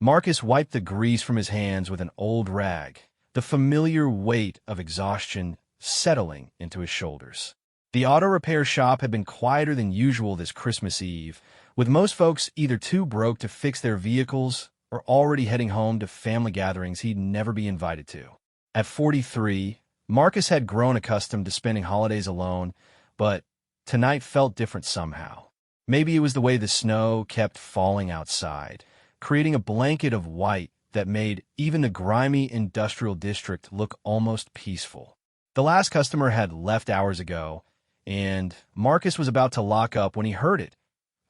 Marcus wiped the grease from his hands with an old rag, the familiar weight of exhaustion settling into his shoulders. The auto repair shop had been quieter than usual this Christmas Eve, with most folks either too broke to fix their vehicles or already heading home to family gatherings he'd never be invited to. At 43, Marcus had grown accustomed to spending holidays alone, but tonight felt different somehow. Maybe it was the way the snow kept falling outside, creating a blanket of white that made even the grimy industrial district look almost peaceful. The last customer had left hours ago, and Marcus was about to lock up when he heard it,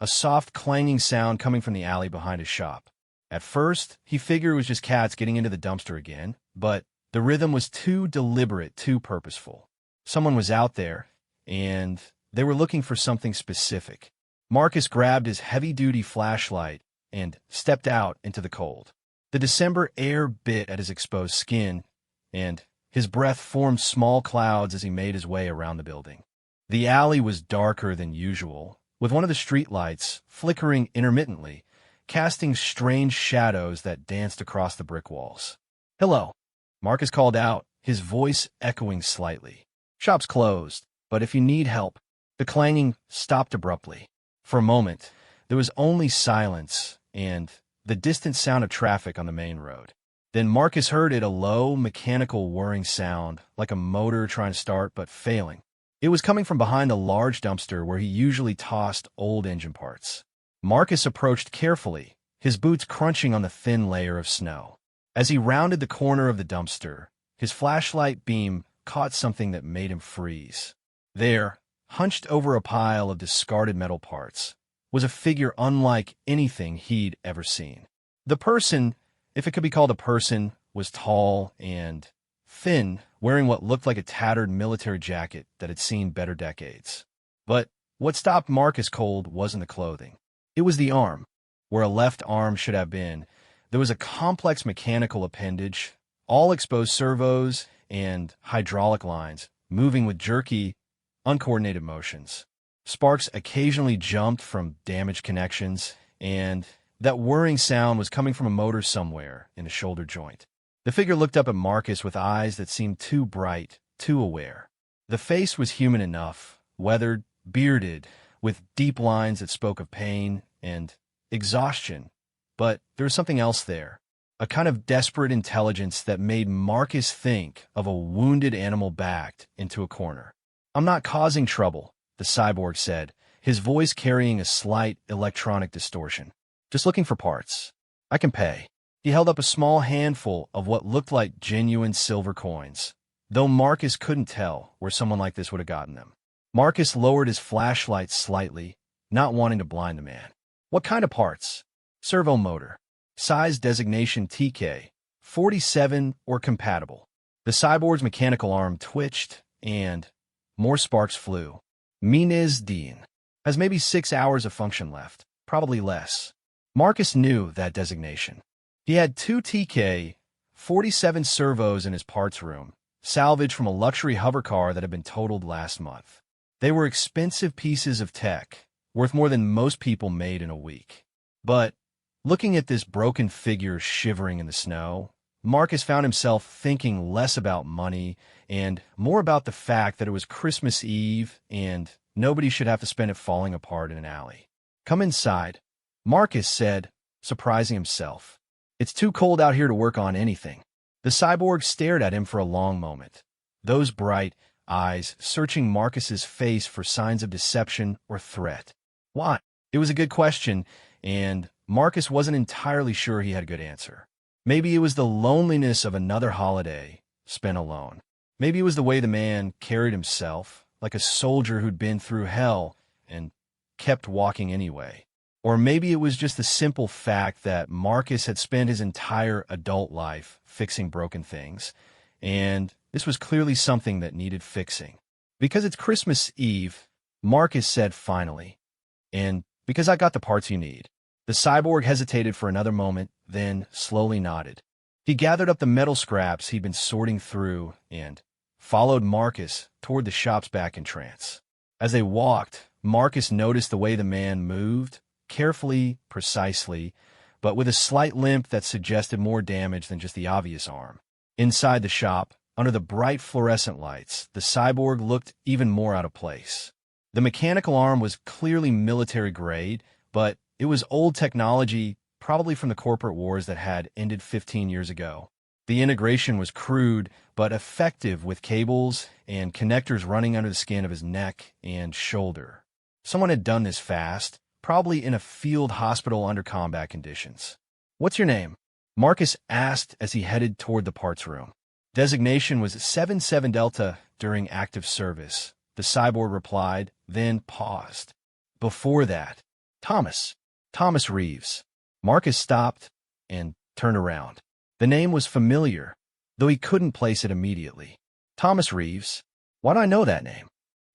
a soft clanging sound coming from the alley behind his shop. At first, he figured it was just cats getting into the dumpster again, but the rhythm was too deliberate, too purposeful. Someone was out there, and they were looking for something specific. Marcus grabbed his heavy-duty flashlight and stepped out into the cold. The December air bit at his exposed skin, and his breath formed small clouds as he made his way around the building. The alley was darker than usual, with one of the streetlights flickering intermittently, casting strange shadows that danced across the brick walls. "Hello," Marcus called out, his voice echoing slightly. "Shop's closed, but if you need help." The clanging stopped abruptly. For a moment, there was only silence and the distant sound of traffic on the main road. Then Marcus heard it, a low, mechanical whirring sound, like a motor trying to start but failing. It was coming from behind a large dumpster where he usually tossed old engine parts. Marcus approached carefully, his boots crunching on the thin layer of snow. As he rounded the corner of the dumpster, his flashlight beam caught something that made him freeze. There, hunched over a pile of discarded metal parts, was a figure unlike anything he'd ever seen. The person, if it could be called a person, was tall and thin, wearing what looked like a tattered military jacket that had seen better decades. But what stopped Marcus cold wasn't the clothing. It was the arm. Where a left arm should have been, there was a complex mechanical appendage, all exposed servos and hydraulic lines, moving with jerky, uncoordinated motions. Sparks occasionally jumped from damaged connections, and that whirring sound was coming from a motor somewhere in the shoulder joint. The figure looked up at Marcus with eyes that seemed too bright, too aware. The face was human enough, weathered, bearded, with deep lines that spoke of pain and exhaustion. But there was something else there, a kind of desperate intelligence that made Marcus think of a wounded animal backed into a corner. "I'm not causing trouble," the cyborg said, his voice carrying a slight electronic distortion. "Just looking for parts. I can pay." He held up a small handful of what looked like genuine silver coins, though Marcus couldn't tell where someone like this would have gotten them. Marcus lowered his flashlight slightly, not wanting to blind the man. "What kind of parts?" "Servo motor. Size designation TK, 47 or compatible." The cyborg's mechanical arm twitched, and more sparks flew. "Minez Dean. Has maybe 6 hours of function left, probably less." Marcus knew that designation. He had 2 TK, 47 servos in his parts room, salvaged from a luxury hover car that had been totaled last month. They were expensive pieces of tech, worth more than most people made in a week. But looking at this broken figure shivering in the snow, Marcus found himself thinking less about money and more about the fact that it was Christmas Eve and nobody should have to spend it falling apart in an alley. "Come inside," Marcus said, surprising himself. "It's too cold out here to work on anything." The cyborg stared at him for a long moment, those bright eyes searching Marcus's face for signs of deception or threat. Why? It was a good question, and Marcus wasn't entirely sure he had a good answer. Maybe it was the loneliness of another holiday spent alone. Maybe it was the way the man carried himself, like a soldier who'd been through hell and kept walking anyway. Or maybe it was just the simple fact that Marcus had spent his entire adult life fixing broken things, and this was clearly something that needed fixing. "Because it's Christmas Eve," Marcus said finally, "and because I got the parts you need." The cyborg hesitated for another moment, then slowly nodded. He gathered up the metal scraps he'd been sorting through and followed Marcus toward the shop's back entrance. As they walked, Marcus noticed the way the man moved, carefully, precisely, but with a slight limp that suggested more damage than just the obvious arm. Inside the shop, under the bright fluorescent lights, the cyborg looked even more out of place. The mechanical arm was clearly military grade, but it was old technology, probably from the corporate wars that had ended 15 years ago. The integration was crude, but effective, with cables and connectors running under the skin of his neck and shoulder. Someone had done this fast, probably in a field hospital under combat conditions. "What's your name?" Marcus asked as he headed toward the parts room. Designation was 77 Delta during active service. The cyborg replied, then paused. Before that, Thomas Reeves. Marcus stopped and turned around. The name was familiar, though he couldn't place it immediately. Thomas Reeves. Why do I know that name?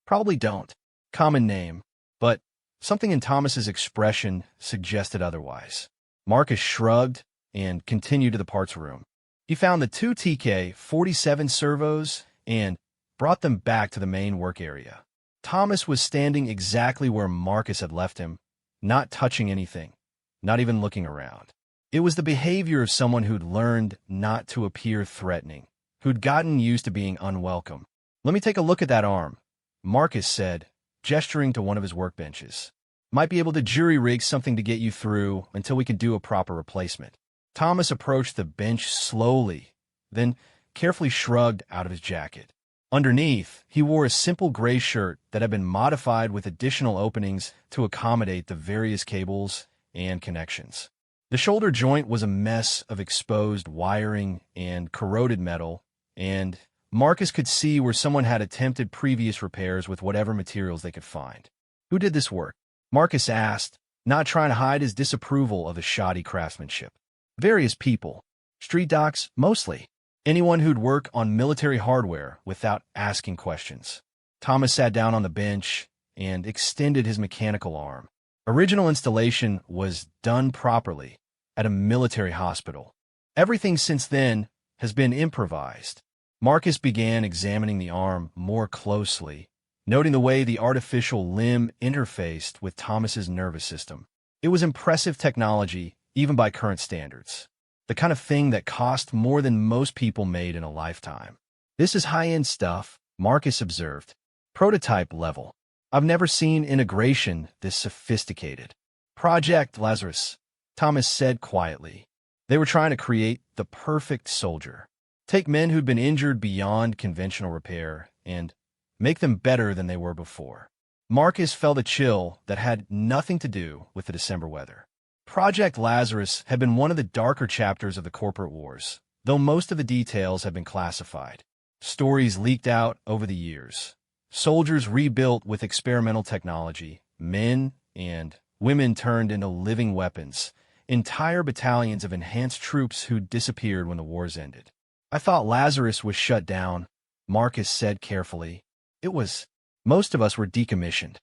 Probably don't. Common name, but something in Thomas's expression suggested otherwise. Marcus shrugged and continued to the parts room. He found the two TK-47 servos and brought them back to the main work area. Thomas was standing exactly where Marcus had left him, not touching anything, not even looking around. It was the behavior of someone who'd learned not to appear threatening, who'd gotten used to being unwelcome. "Let me take a look at that arm," Marcus said, gesturing to one of his workbenches. "Might be able to jury-rig something to get you through until we can do a proper replacement." Thomas approached the bench slowly, then carefully shrugged out of his jacket. Underneath, he wore a simple gray shirt that had been modified with additional openings to accommodate the various cables and connections. The shoulder joint was a mess of exposed wiring and corroded metal, and Marcus could see where someone had attempted previous repairs with whatever materials they could find. "Who did this work?" Marcus asked, not trying to hide his disapproval of the shoddy craftsmanship. "Various people. Street docs, mostly. Anyone who'd work on military hardware without asking questions." Thomas sat down on the bench and extended his mechanical arm. Original installation was done properly at a military hospital. Everything since then has been improvised. Marcus began examining the arm more closely, noting the way the artificial limb interfaced with Thomas's nervous system. It was impressive technology, even by current standards. The kind of thing that cost more than most people made in a lifetime. "This is high-end stuff," Marcus observed. "Prototype level. I've never seen integration this sophisticated." "Project Lazarus," Thomas said quietly. They were trying to create the perfect soldier. Take men who'd been injured beyond conventional repair and make them better than they were before. Marcus felt a chill that had nothing to do with the December weather. Project Lazarus had been one of the darker chapters of the corporate wars, though most of the details had been classified. Stories leaked out over the years. Soldiers rebuilt with experimental technology, men and women turned into living weapons, entire battalions of enhanced troops who disappeared when the wars ended. "I thought Lazarus was shut down," Marcus said carefully. "It was. Most of us were decommissioned."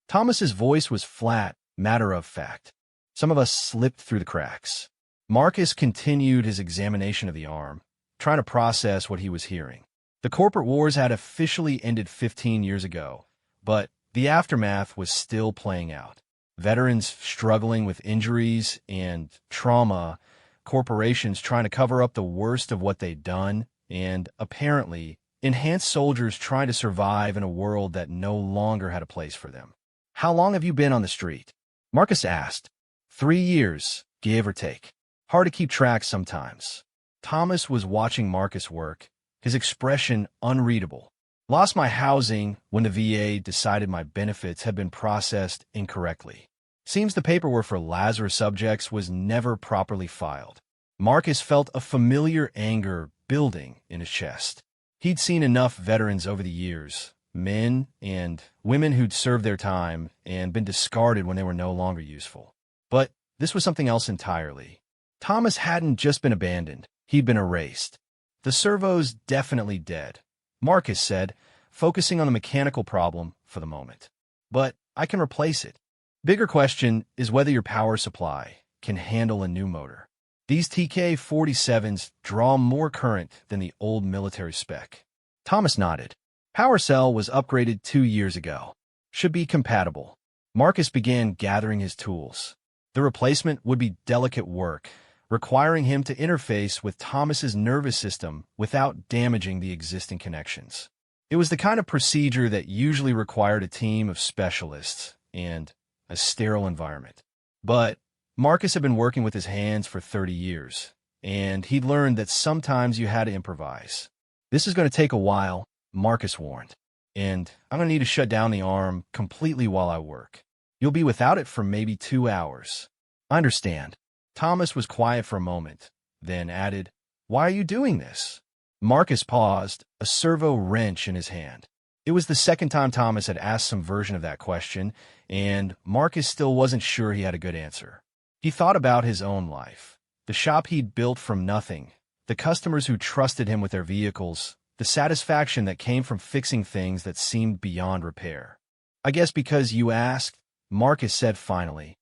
Thomas's voice was flat, matter-of-fact. "Some of us slipped through the cracks." Marcus continued his examination of the arm, trying to process what he was hearing. The corporate wars had officially ended 15 years ago, but the aftermath was still playing out. Veterans struggling with injuries and trauma, corporations trying to cover up the worst of what they'd done, and, apparently, enhanced soldiers trying to survive in a world that no longer had a place for them. "How long have you been on the street?" Marcus asked. 3 years, give or take. Hard to keep track sometimes. Thomas was watching Marcus work, his expression unreadable. "Lost my housing when the VA decided my benefits had been processed incorrectly. Seems the paperwork for Lazarus subjects was never properly filed." Marcus felt a familiar anger building in his chest. He'd seen enough veterans over the years, men and women who'd served their time and been discarded when they were no longer useful. But this was something else entirely. Thomas hadn't just been abandoned, he'd been erased. "The servo's definitely dead," Marcus said, focusing on the mechanical problem for the moment. "But I can replace it. Bigger question is whether your power supply can handle a new motor. These TK-47s draw more current than the old military spec." Thomas nodded. "Power cell was upgraded 2 years ago. Should be compatible." Marcus began gathering his tools. The replacement would be delicate work, requiring him to interface with Thomas's nervous system without damaging the existing connections. It was the kind of procedure that usually required a team of specialists and a sterile environment. But Marcus had been working with his hands for 30 years, and he'd learned that sometimes you had to improvise. "This is going to take a while," Marcus warned, "and I'm going to need to shut down the arm completely while I work. You'll be without it for maybe 2 hours." "I understand." Thomas was quiet for a moment, then added, "Why are you doing this?" Marcus paused, a servo wrench in his hand. It was the second time Thomas had asked some version of that question, and Marcus still wasn't sure he had a good answer. He thought about his own life, the shop he'd built from nothing, the customers who trusted him with their vehicles, the satisfaction that came from fixing things that seemed beyond repair. "I guess because you asked," Marcus said finally,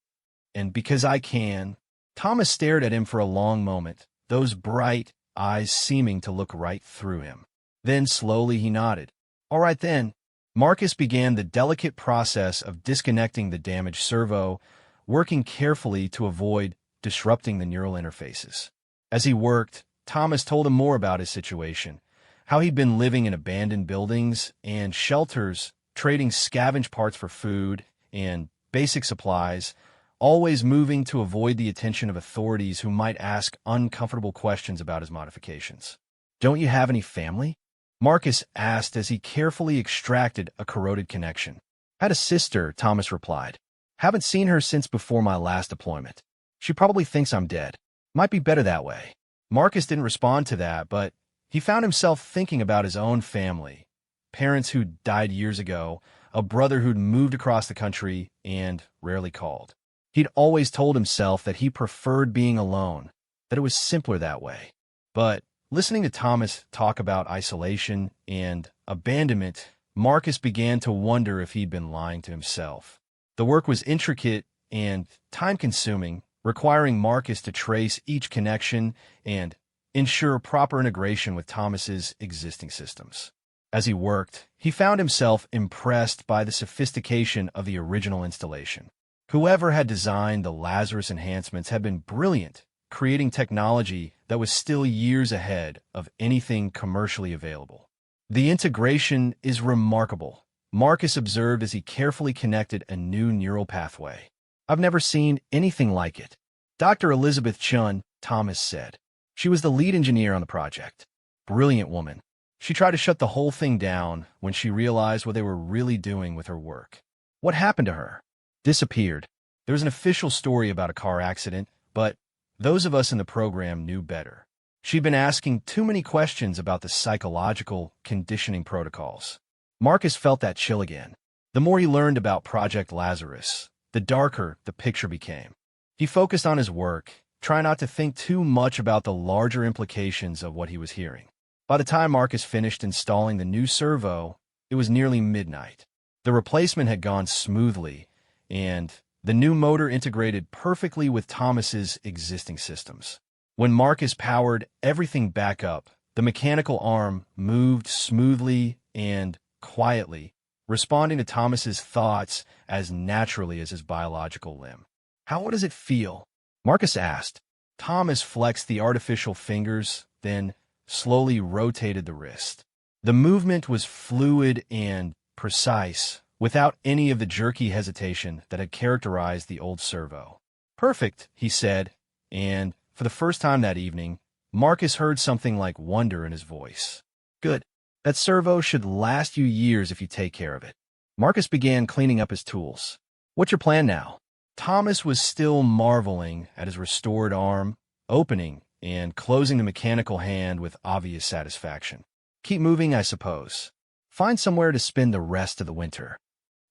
"and because I can." Thomas stared at him for a long moment, those bright eyes seeming to look right through him. Then slowly he nodded. "All right then." Marcus began the delicate process of disconnecting the damaged servo, working carefully to avoid disrupting the neural interfaces. As he worked, Thomas told him more about his situation, how he'd been living in abandoned buildings and shelters, trading scavenged parts for food and basic supplies, always moving to avoid the attention of authorities who might ask uncomfortable questions about his modifications. "Don't you have any family?" Marcus asked as he carefully extracted a corroded connection. "Had a sister," Thomas replied. "Haven't seen her since before my last deployment. She probably thinks I'm dead. Might be better that way." Marcus didn't respond to that, but he found himself thinking about his own family. Parents who'd died years ago, a brother who'd moved across the country and rarely called. He'd always told himself that he preferred being alone, that it was simpler that way. But listening to Thomas talk about isolation and abandonment, Marcus began to wonder if he'd been lying to himself. The work was intricate and time-consuming, requiring Marcus to trace each connection and ensure proper integration with Thomas's existing systems. As he worked, he found himself impressed by the sophistication of the original installation. Whoever had designed the Lazarus enhancements had been brilliant, creating technology that was still years ahead of anything commercially available. "The integration is remarkable," Marcus observed as he carefully connected a new neural pathway. "I've never seen anything like it." "Dr. Elizabeth Chun," Thomas said. She was the lead engineer on the project. Brilliant woman. She tried to shut the whole thing down when she realized what they were really doing with her work. "What happened to her?" "Disappeared." There was an official story about a car accident, but those of us in the program knew better. She'd been asking too many questions about the psychological conditioning protocols. Marcus felt that chill again. The more he learned about Project Lazarus, the darker the picture became. He focused on his work, trying not to think too much about the larger implications of what he was hearing. By the time Marcus finished installing the new servo, it was nearly midnight. The replacement had gone smoothly, and the new motor integrated perfectly with Thomas's existing systems. When Marcus powered everything back up, the mechanical arm moved smoothly and quietly, responding to Thomas's thoughts as naturally as his biological limb. "How does it feel?" Marcus asked. Thomas flexed the artificial fingers, then slowly rotated the wrist. The movement was fluid and precise, without any of the jerky hesitation that had characterized the old servo. "Perfect," he said, and for the first time that evening, Marcus heard something like wonder in his voice. "Good. That servo should last you years if you take care of it." Marcus began cleaning up his tools. "What's your plan now?" Thomas was still marveling at his restored arm, opening and closing the mechanical hand with obvious satisfaction. "Keep moving, I suppose. Find somewhere to spend the rest of the winter."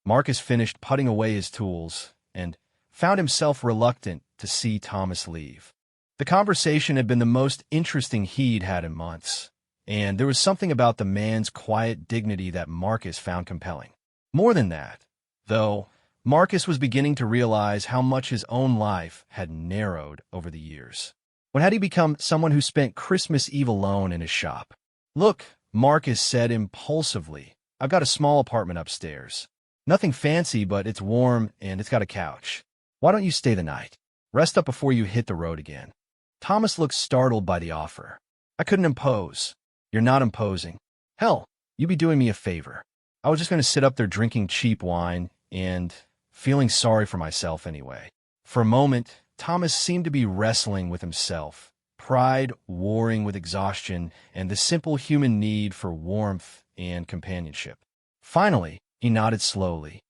Marcus finished putting away his tools and found himself reluctant to see Thomas leave. The conversation had been the most interesting he'd had in months, and there was something about the man's quiet dignity that Marcus found compelling. More than that, though, Marcus was beginning to realize how much his own life had narrowed over the years. When had he become someone who spent Christmas Eve alone in his shop? "Look," Marcus said impulsively, "I've got a small apartment upstairs. Nothing fancy, but it's warm and it's got a couch. Why don't you stay the night?" Rest up before you hit the road again. Thomas looked startled by the offer. I couldn't impose. You're not imposing. Hell, you'd be doing me a favor. I was just going to sit up there drinking cheap wine and feeling sorry for myself anyway. For a moment, Thomas seemed to be wrestling with himself, pride warring with exhaustion and the simple human need for warmth and companionship. Finally, he nodded slowly.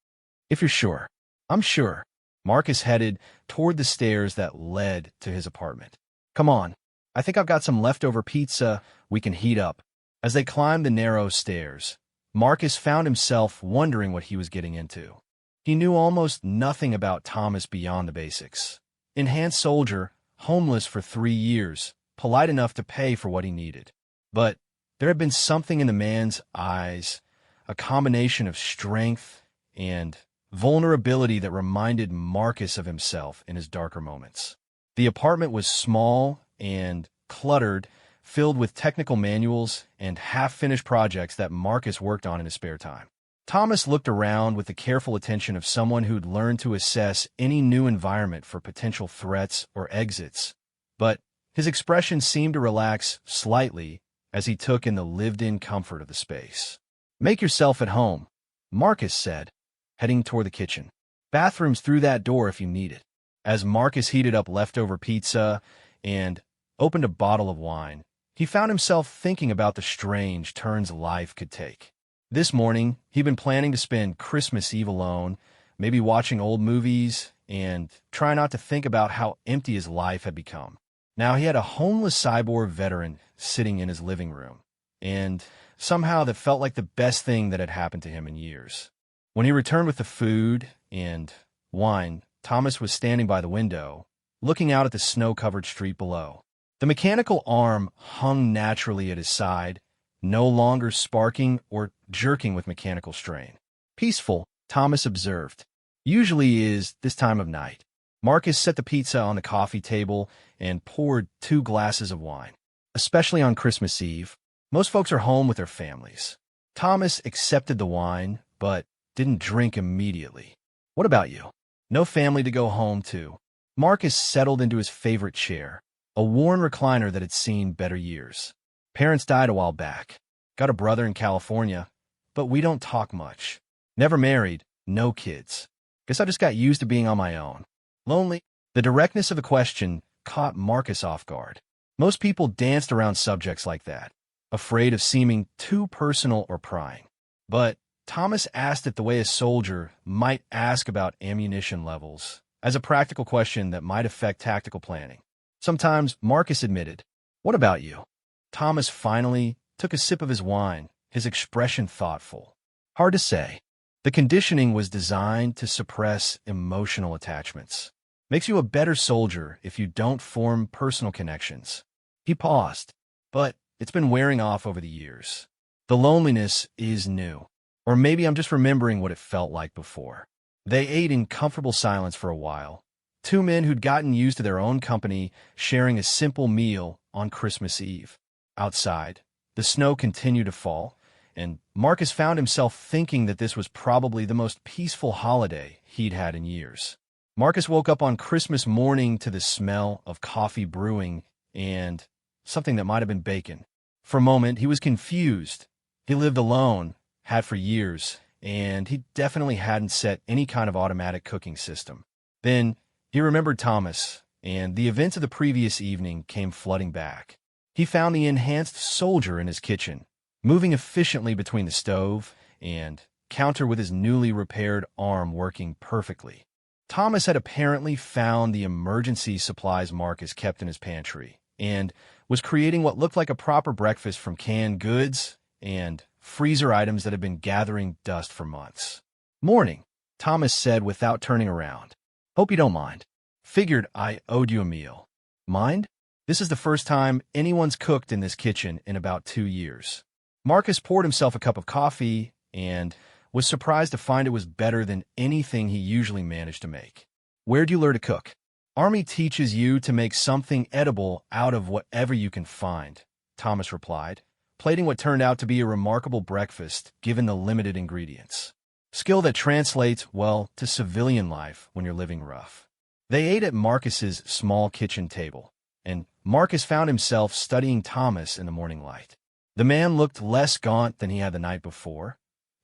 If you're sure. I'm sure. Marcus headed toward the stairs that led to his apartment. Come on. I think I've got some leftover pizza we can heat up. As they climbed the narrow stairs, Marcus found himself wondering what he was getting into. He knew almost nothing about Thomas beyond the basics. Enhanced soldier, homeless for 3 years, polite enough to pay for what he needed. But there had been something in the man's eyes, a combination of strength and vulnerability that reminded Marcus of himself in his darker moments. The apartment was small and cluttered, filled with technical manuals and half-finished projects that Marcus worked on in his spare time. Thomas looked around with the careful attention of someone who'd learned to assess any new environment for potential threats or exits, but his expression seemed to relax slightly as he took in the lived-in comfort of the space. Make yourself at home, Marcus said, heading toward the kitchen. Bathroom's through that door if you need it. As Marcus heated up leftover pizza and opened a bottle of wine, he found himself thinking about the strange turns life could take. This morning, he'd been planning to spend Christmas Eve alone, maybe watching old movies, and try not to think about how empty his life had become. Now he had a homeless cyborg veteran sitting in his living room, and somehow that felt like the best thing that had happened to him in years. When he returned with the food and wine, Thomas was standing by the window, looking out at the snow-covered street below. The mechanical arm hung naturally at his side, no longer sparking or jerking with mechanical strain. Peaceful, Thomas observed. Usually is this time of night. Marcus set the pizza on the coffee table and poured 2 glasses of wine. Especially on Christmas Eve, most folks are home with their families. Thomas accepted the wine, but didn't drink immediately. What about you? No family to go home to. Marcus settled into his favorite chair, a worn recliner that had seen better years. Parents died a while back. Got a brother in California, but we don't talk much. Never married, no kids. Guess I just got used to being on my own. Lonely. The directness of the question caught Marcus off guard. Most people danced around subjects like that, afraid of seeming too personal or prying. But Thomas asked it the way a soldier might ask about ammunition levels, as a practical question that might affect tactical planning. Sometimes Marcus admitted, "What about you?" Thomas finally took a sip of his wine, his expression thoughtful. Hard to say. The conditioning was designed to suppress emotional attachments. Makes you a better soldier if you don't form personal connections. He paused, but it's been wearing off over the years. The loneliness is new. Or maybe I'm just remembering what it felt like before. They ate in comfortable silence for a while. 2 men who'd gotten used to their own company sharing a simple meal on Christmas Eve. Outside, the snow continued to fall, and Marcus found himself thinking that this was probably the most peaceful holiday he'd had in years. Marcus woke up on Christmas morning to the smell of coffee brewing and something that might have been bacon. For a moment, he was confused. He lived alone, had for years, and he definitely hadn't set any kind of automatic cooking system. Then he remembered Thomas, and the events of the previous evening came flooding back. He found the enhanced soldier in his kitchen, moving efficiently between the stove and counter with his newly repaired arm working perfectly. Thomas had apparently found the emergency supplies Marcus kept in his pantry and was creating what looked like a proper breakfast from canned goods and freezer items that had been gathering dust for months. "Morning," Thomas said without turning around. "Hope you don't mind. Figured I owed you a meal." "Mind?" This is the first time anyone's cooked in this kitchen in about 2 years. Marcus poured himself a cup of coffee and was surprised to find it was better than anything he usually managed to make. "Where'd you learn to cook?" "Army teaches you to make something edible out of whatever you can find," Thomas replied, plating what turned out to be a remarkable breakfast given the limited ingredients. Skill that translates well to civilian life when you're living rough. They ate at Marcus's small kitchen table, and Marcus found himself studying Thomas in the morning light. The man looked less gaunt than he had the night before,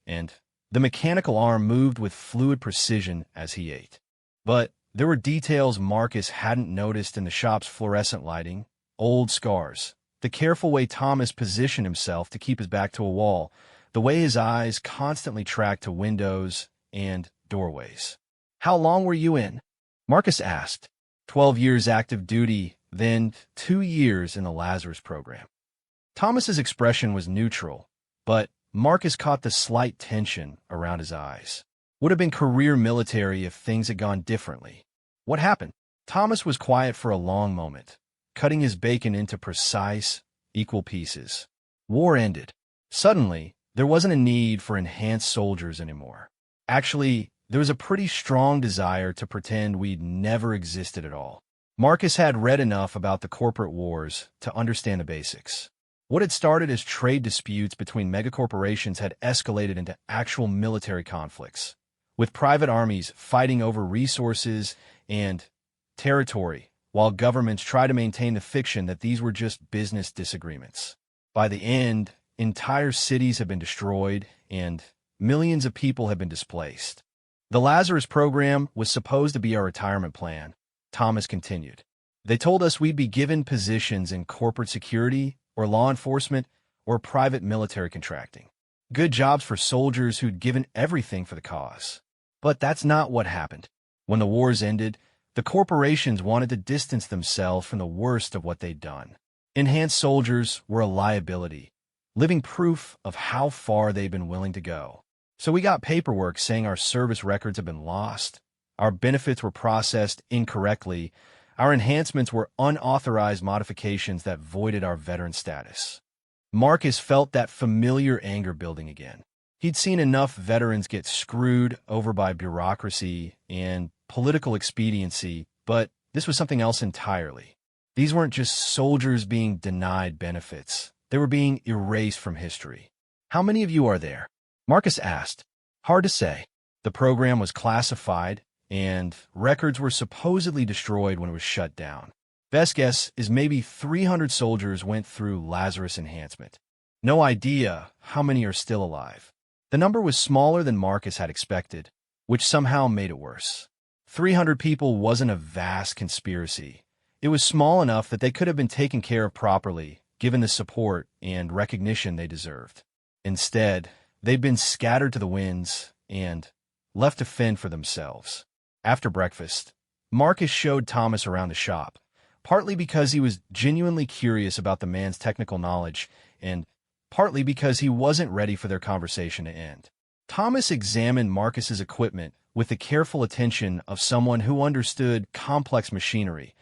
and the mechanical arm moved with fluid precision as he ate. But there were details Marcus hadn't noticed in the shop's fluorescent lighting, old scars, the careful way Thomas positioned himself to keep his back to a wall, the way his eyes constantly tracked to windows and doorways. "How long were you in?" Marcus asked. 12 years active duty, then 2 years in the Lazarus program. Thomas's expression was neutral, but Marcus caught the slight tension around his eyes. Would have been career military if things had gone differently. What happened? Thomas was quiet for a long moment, cutting his bacon into precise, equal pieces. War ended. Suddenly, there wasn't a need for enhanced soldiers anymore. Actually, there was a pretty strong desire to pretend we'd never existed at all. Marcus had read enough about the corporate wars to understand the basics. What had started as trade disputes between megacorporations had escalated into actual military conflicts, with private armies fighting over resources and territory, while governments try to maintain the fiction that these were just business disagreements. By the end, entire cities have been destroyed and millions of people have been displaced. The Lazarus program was supposed to be our retirement plan, Thomas continued. They told us we'd be given positions in corporate security or law enforcement or private military contracting. Good jobs for soldiers who'd given everything for the cause. But that's not what happened. When the wars ended, the corporations wanted to distance themselves from the worst of what they'd done. Enhanced soldiers were a liability, living proof of how far they'd been willing to go. So we got paperwork saying our service records had been lost, our benefits were processed incorrectly, our enhancements were unauthorized modifications that voided our veteran status. Marcus felt that familiar anger building again. He'd seen enough veterans get screwed over by bureaucracy and political expediency, but this was something else entirely. These weren't just soldiers being denied benefits. They were being erased from history. "How many of you are there?" Marcus asked. "Hard to say. The program was classified, and records were supposedly destroyed when it was shut down. Best guess is maybe 300 soldiers went through Lazarus enhancement. No idea how many are still alive." The number was smaller than Marcus had expected, which somehow made it worse. 300 people wasn't a vast conspiracy. It was small enough that they could have been taken care of properly, given the support and recognition they deserved. Instead, they'd been scattered to the winds and left to fend for themselves. After breakfast, Marcus showed Thomas around the shop, partly because he was genuinely curious about the man's technical knowledge and partly because he wasn't ready for their conversation to end. Thomas examined Marcus's equipment with the careful attention of someone who understood complex machinery,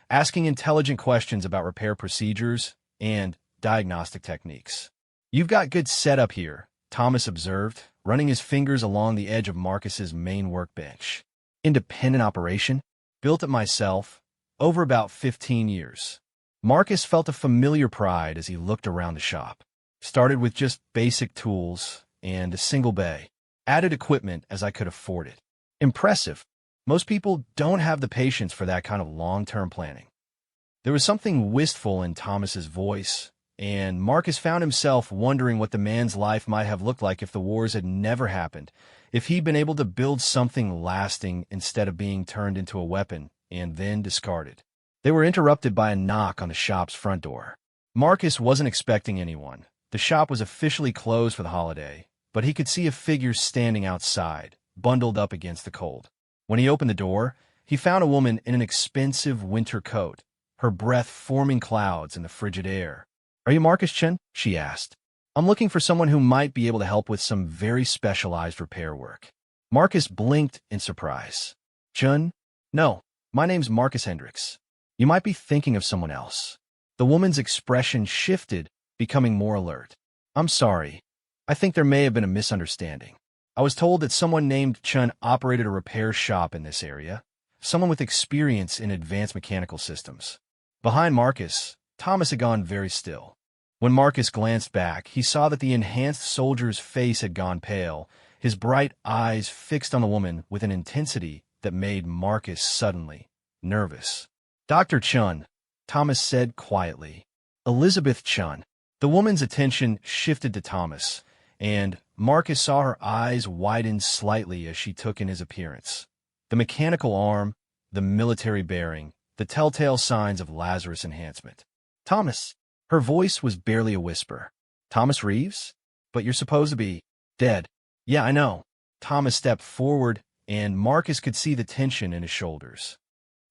asking intelligent questions about repair procedures and diagnostic techniques. "You've got good setup here," Thomas observed, running his fingers along the edge of Marcus's main workbench. "Independent operation? Built it myself, over about 15 years. Marcus felt a familiar pride as he looked around the shop. Started with just basic tools and a single bay. Added equipment as I could afford it. Impressive. Most people don't have the patience for that kind of long-term planning." There was something wistful in Thomas's voice, and Marcus found himself wondering what the man's life might have looked like if the wars had never happened, if he'd been able to build something lasting instead of being turned into a weapon and then discarded. They were interrupted by a knock on the shop's front door. Marcus wasn't expecting anyone. The shop was officially closed for the holiday, but he could see a figure standing outside, bundled up against the cold. When he opened the door, he found a woman in an expensive winter coat, her breath forming clouds in the frigid air. "Are you Marcus Chen?" she asked. "I'm looking for someone who might be able to help with some very specialized repair work." Marcus blinked in surprise. "Chun? No, my name's Marcus Hendricks. You might be thinking of someone else." The woman's expression shifted, becoming more alert. "I'm sorry. I think there may have been a misunderstanding. I was told that someone named Chun operated a repair shop in this area, someone with experience in advanced mechanical systems." Behind Marcus, Thomas had gone very still. When Marcus glanced back, he saw that the enhanced soldier's face had gone pale, his bright eyes fixed on the woman with an intensity that made Marcus suddenly nervous. Dr. Chun, Thomas said quietly. Elizabeth Chun. The woman's attention shifted to Thomas, and Marcus saw her eyes widen slightly as she took in his appearance. The mechanical arm, the military bearing, the telltale signs of Lazarus enhancement. Thomas. Her voice was barely a whisper. Thomas Reeves? But you're supposed to be dead. Yeah, I know. Thomas stepped forward, and Marcus could see the tension in his shoulders.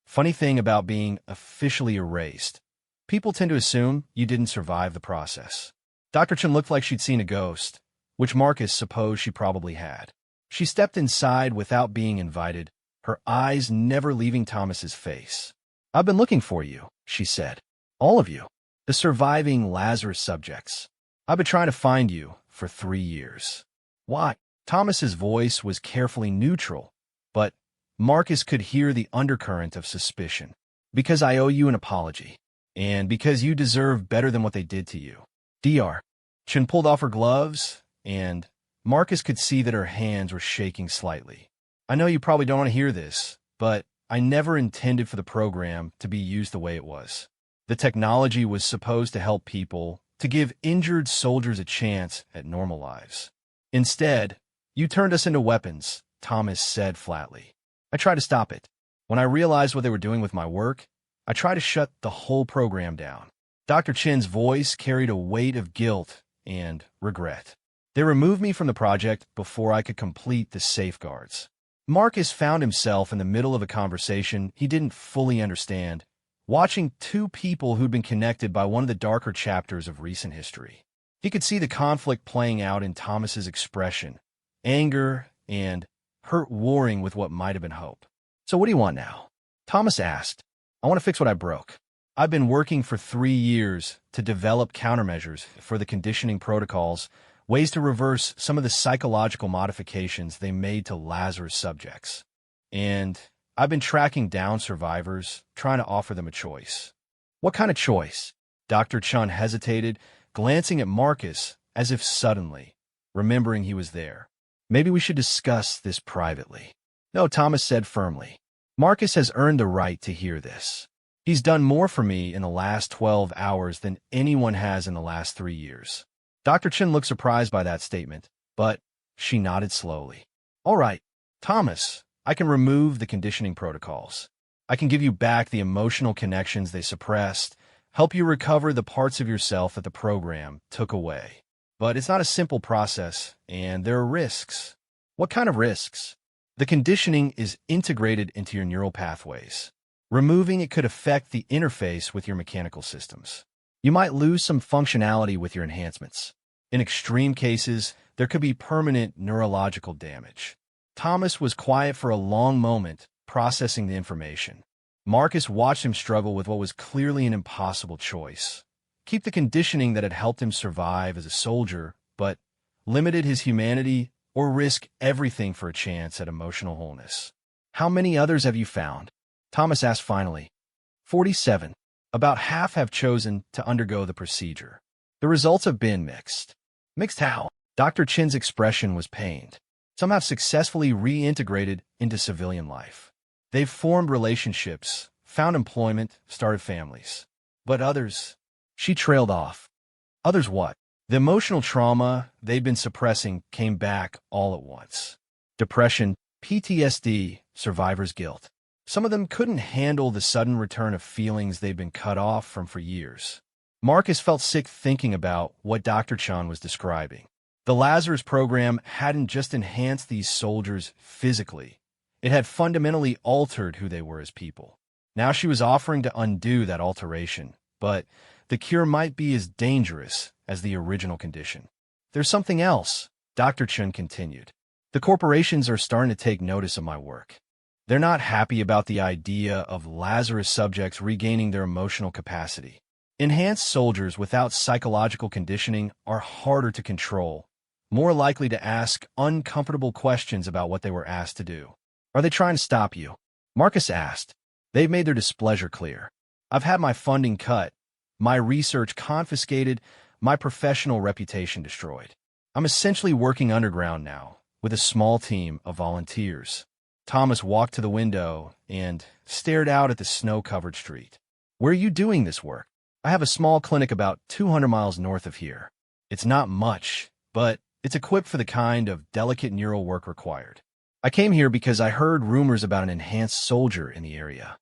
Funny thing about being officially erased. People tend to assume you didn't survive the process. Dr. Chun looked like she'd seen a ghost, which Marcus supposed she probably had. She stepped inside without being invited, her eyes never leaving Thomas's face. I've been looking for you, she said. All of you. The surviving Lazarus subjects. I've been trying to find you for 3 years. Why? Thomas's voice was carefully neutral, but Marcus could hear the undercurrent of suspicion. Because I owe you an apology, and because you deserve better than what they did to you. Dr. Chun pulled off her gloves, and Marcus could see that her hands were shaking slightly. I know you probably don't want to hear this, but I never intended for the program to be used the way it was. The technology was supposed to help people, to give injured soldiers a chance at normal lives. Instead, you turned us into weapons, Thomas said flatly. I tried to stop it. When I realized what they were doing with my work, I tried to shut the whole program down. Dr. Chin's voice carried a weight of guilt and regret. They removed me from the project before I could complete the safeguards. Marcus found himself in the middle of a conversation he didn't fully understand, watching two people who'd been connected by one of the darker chapters of recent history. He could see the conflict playing out in Thomas's expression, anger and hurt warring with what might have been hope. So what do you want now? Thomas asked. I want to fix what I broke. I've been working for 3 years to develop countermeasures for the conditioning protocols, ways to reverse some of the psychological modifications they made to Lazarus subjects. And I've been tracking down survivors, trying to offer them a choice. What kind of choice? Dr. Chun hesitated, glancing at Marcus as if suddenly, remembering he was there. Maybe we should discuss this privately. No, Thomas said firmly. Marcus has earned the right to hear this. He's done more for me in the last 12 hours than anyone has in the last 3 years. Dr. Chun looked surprised by that statement, but she nodded slowly. All right, Thomas, I can remove the conditioning protocols. I can give you back the emotional connections they suppressed, help you recover the parts of yourself that the program took away. But it's not a simple process, and there are risks. What kind of risks? The conditioning is integrated into your neural pathways. Removing it could affect the interface with your mechanical systems. You might lose some functionality with your enhancements. In extreme cases, there could be permanent neurological damage. Thomas was quiet for a long moment, processing the information. Marcus watched him struggle with what was clearly an impossible choice. Keep the conditioning that had helped him survive as a soldier, but limited his humanity, or risk everything for a chance at emotional wholeness. How many others have you found? Thomas asked finally. 47. About half have chosen to undergo the procedure. The results have been mixed. Mixed how? Dr. Chin's expression was pained. Some have successfully reintegrated into civilian life. They've formed relationships, found employment, started families. But others, she trailed off. Others what? The emotional trauma they'd been suppressing came back all at once. Depression, PTSD, survivor's guilt. Some of them couldn't handle the sudden return of feelings they'd been cut off from for years. Marcus felt sick thinking about what Dr. Chun was describing. The Lazarus program hadn't just enhanced these soldiers physically. It had fundamentally altered who they were as people. Now she was offering to undo that alteration, but the cure might be as dangerous as the original condition. There's something else, Dr. Chun continued. The corporations are starting to take notice of my work. They're not happy about the idea of Lazarus subjects regaining their emotional capacity. Enhanced soldiers without psychological conditioning are harder to control, more likely to ask uncomfortable questions about what they were asked to do. Are they trying to stop you? Marcus asked. They've made their displeasure clear. I've had my funding cut, my research confiscated, my professional reputation destroyed. I'm essentially working underground now, with a small team of volunteers. Thomas walked to the window and stared out at the snow-covered street. "Where are you doing this work?" "I have a small clinic about 200 miles north of here. It's not much, but it's equipped for the kind of delicate neural work required. I came here because I heard rumors about an enhanced soldier in the area."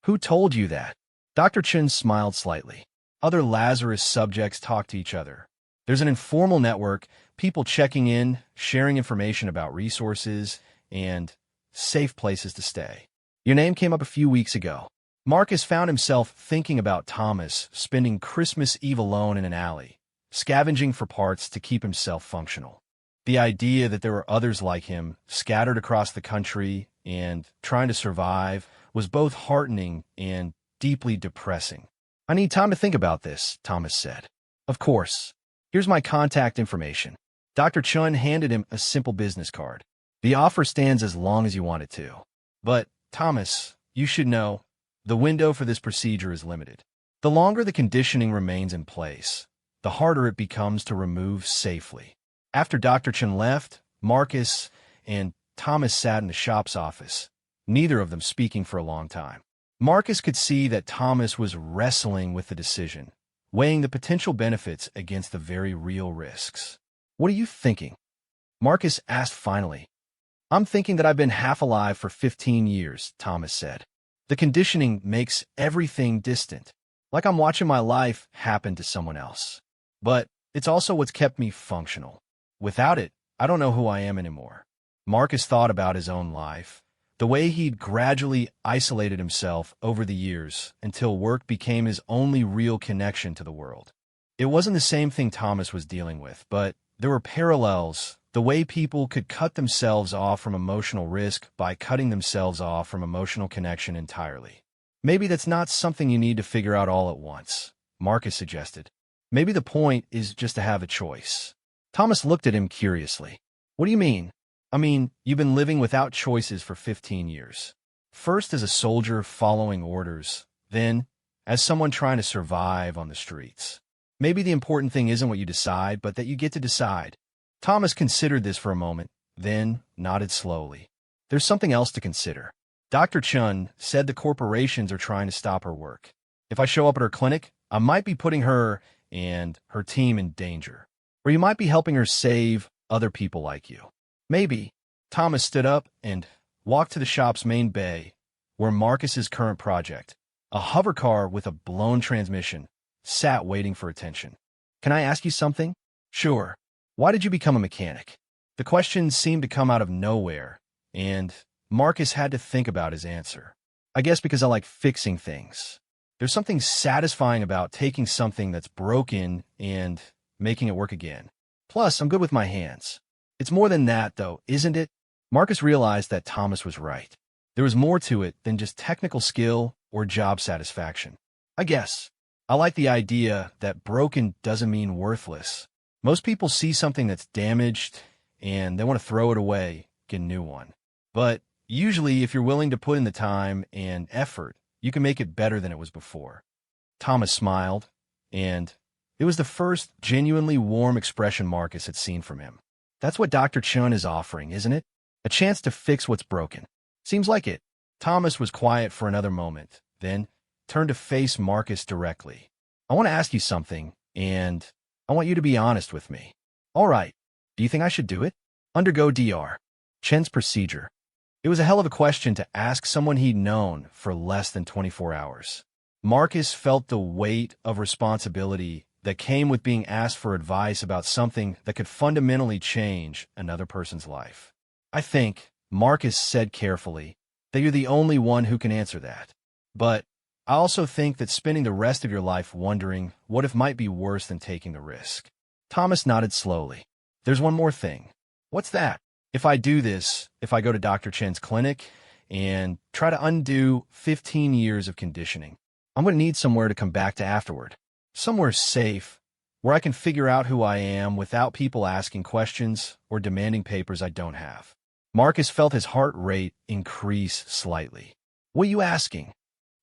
"Who told you that?" Dr. Chen smiled slightly. "Other Lazarus subjects talk to each other. There's an informal network, people checking in, sharing information about resources, and safe places to stay. Your name came up a few weeks ago." Marcus found himself thinking about Thomas spending Christmas Eve alone in an alley, scavenging for parts to keep himself functional. The idea that there were others like him, scattered across the country and trying to survive, was both heartening and deeply depressing. "I need time to think about this," Thomas said. "Of course. Here's my contact information." Dr. Chun handed him a simple business card. "The offer stands as long as you want it to. But, Thomas, you should know, the window for this procedure is limited. The longer the conditioning remains in place, the harder it becomes to remove safely." After Dr. Chen left, Marcus and Thomas sat in the shop's office, neither of them speaking for a long time. Marcus could see that Thomas was wrestling with the decision, weighing the potential benefits against the very real risks. "What are you thinking?" Marcus asked finally. "I'm thinking that I've been half alive for 15 years, Thomas said. "The conditioning makes everything distant, like I'm watching my life happen to someone else. But it's also what's kept me functional. Without it, I don't know who I am anymore." Marcus thought about his own life, the way he'd gradually isolated himself over the years until work became his only real connection to the world. It wasn't the same thing Thomas was dealing with, but there were parallels, the way people could cut themselves off from emotional risk by cutting themselves off from emotional connection entirely. "Maybe that's not something you need to figure out all at once," Marcus suggested. "Maybe the point is just to have a choice." Thomas looked at him curiously. "What do you mean?" "I mean, you've been living without choices for 15 years. First as a soldier following orders, then as someone trying to survive on the streets. Maybe the important thing isn't what you decide, but that you get to decide." Thomas considered this for a moment, then nodded slowly. "There's something else to consider. Dr. Chun said the corporations are trying to stop her work. If I show up at her clinic, I might be putting her and her team in danger. Or you might be helping her save other people like you." "Maybe." Thomas stood up and walked to the shop's main bay, where Marcus's current project, a hover car with a blown transmission, sat waiting for attention. "Can I ask you something?" "Sure." "Why did you become a mechanic?" The question seemed to come out of nowhere, and Marcus had to think about his answer. "I guess because I like fixing things. There's something satisfying about taking something that's broken and making it work again. Plus, I'm good with my hands." "It's more than that, though, isn't it?" Marcus realized that Thomas was right. There was more to it than just technical skill or job satisfaction. "I guess. I like the idea that broken doesn't mean worthless. Most people see something that's damaged and they want to throw it away, get a new one. But usually, if you're willing to put in the time and effort, you can make it better than it was before." Thomas smiled, and it was the first genuinely warm expression Marcus had seen from him. "That's what Dr. Chun is offering, isn't it? A chance to fix what's broken." "Seems like it." Thomas was quiet for another moment, then turned to face Marcus directly. "I want to ask you something, and I want you to be honest with me." "All right. Do you think I should do it?" "Undergo DR. Chen's procedure." It was a hell of a question to ask someone he'd known for less than 24 hours. Marcus felt the weight of responsibility that came with being asked for advice about something that could fundamentally change another person's life. "I think," Marcus said carefully, "that you're the only one who can answer that. But I also think that spending the rest of your life wondering what if might be worse than taking the risk." Thomas nodded slowly. "There's one more thing." "What's that?" "If I do this, if I go to Dr. Chen's clinic and try to undo 15 years of conditioning, I'm going to need somewhere to come back to afterward. Somewhere safe, where I can figure out who I am without people asking questions or demanding papers I don't have." Marcus felt his heart rate increase slightly. "What are you asking?"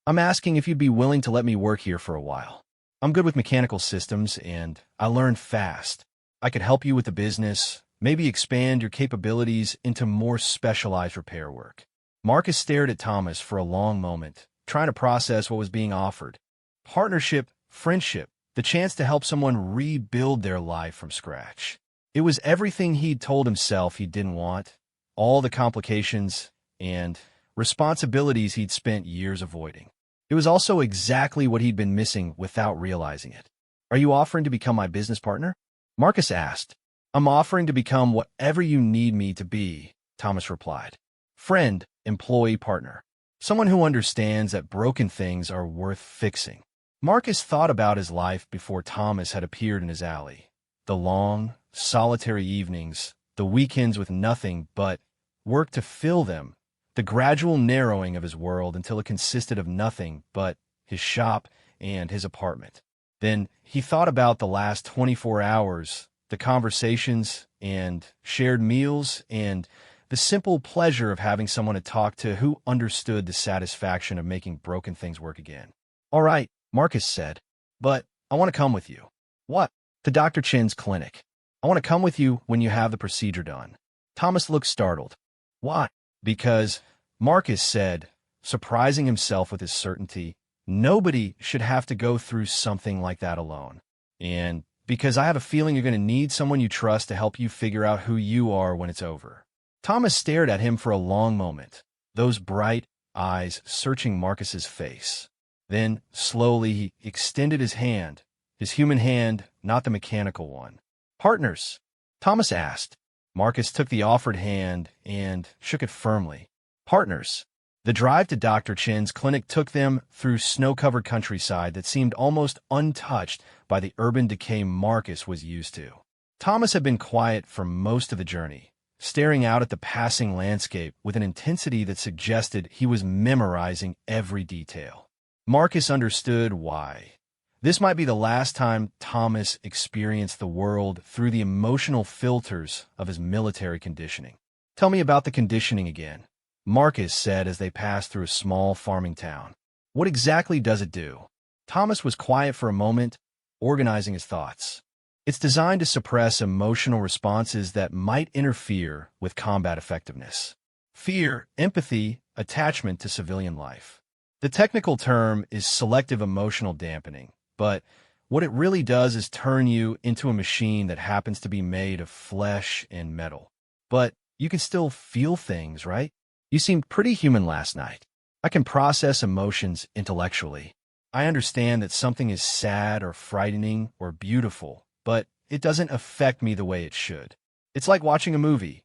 "I'm asking if you'd be willing to let me work here for a while. I'm good with mechanical systems, and I learn fast. I could help you with the business, maybe expand your capabilities into more specialized repair work." Marcus stared at Thomas for a long moment, trying to process what was being offered. Partnership, friendship, the chance to help someone rebuild their life from scratch. It was everything he'd told himself he didn't want, all the complications and responsibilities he'd spent years avoiding. It was also exactly what he'd been missing without realizing it. "Are you offering to become my business partner?" Marcus asked. "I'm offering to become whatever you need me to be," Thomas replied. "Friend, employee, partner. Someone who understands that broken things are worth fixing." Marcus thought about his life before Thomas had appeared in his alley. The long, solitary evenings, the weekends with nothing but work to fill them, the gradual narrowing of his world until it consisted of nothing but his shop and his apartment. Then he thought about the last 24 hours, the conversations and shared meals, and the simple pleasure of having someone to talk to who understood the satisfaction of making broken things work again. "All right," Marcus said, "but I want to come with you." "What?" "To Dr. Chen's clinic. I want to come with you when you have the procedure done." Thomas looked startled. "Why?" "Because," Marcus said, surprising himself with his certainty, "nobody should have to go through something like that alone. And because I have a feeling you're going to need someone you trust to help you figure out who you are when it's over." Thomas stared at him for a long moment, those bright eyes searching Marcus's face. Then, slowly, he extended his hand, his human hand, not the mechanical one. "Partners?" Thomas asked. Marcus took the offered hand and shook it firmly. "Partners." The drive to Dr. Chen's clinic took them through snow-covered countryside that seemed almost untouched by the urban decay Marcus was used to. Thomas had been quiet for most of the journey, staring out at the passing landscape with an intensity that suggested he was memorizing every detail. Marcus understood why. This might be the last time Thomas experienced the world through the emotional filters of his military conditioning. "Tell me about the conditioning again," Marcus said as they passed through a small farming town. "What exactly does it do?" Thomas was quiet for a moment, organizing his thoughts. "It's designed to suppress emotional responses that might interfere with combat effectiveness. Fear, empathy, attachment to civilian life. The technical term is selective emotional dampening, but what it really does is turn you into a machine that happens to be made of flesh and metal. But you can still feel things, right? You seemed pretty human last night. I can process emotions intellectually. I understand that something is sad or frightening or beautiful, but it doesn't affect me the way it should. It's like watching a movie.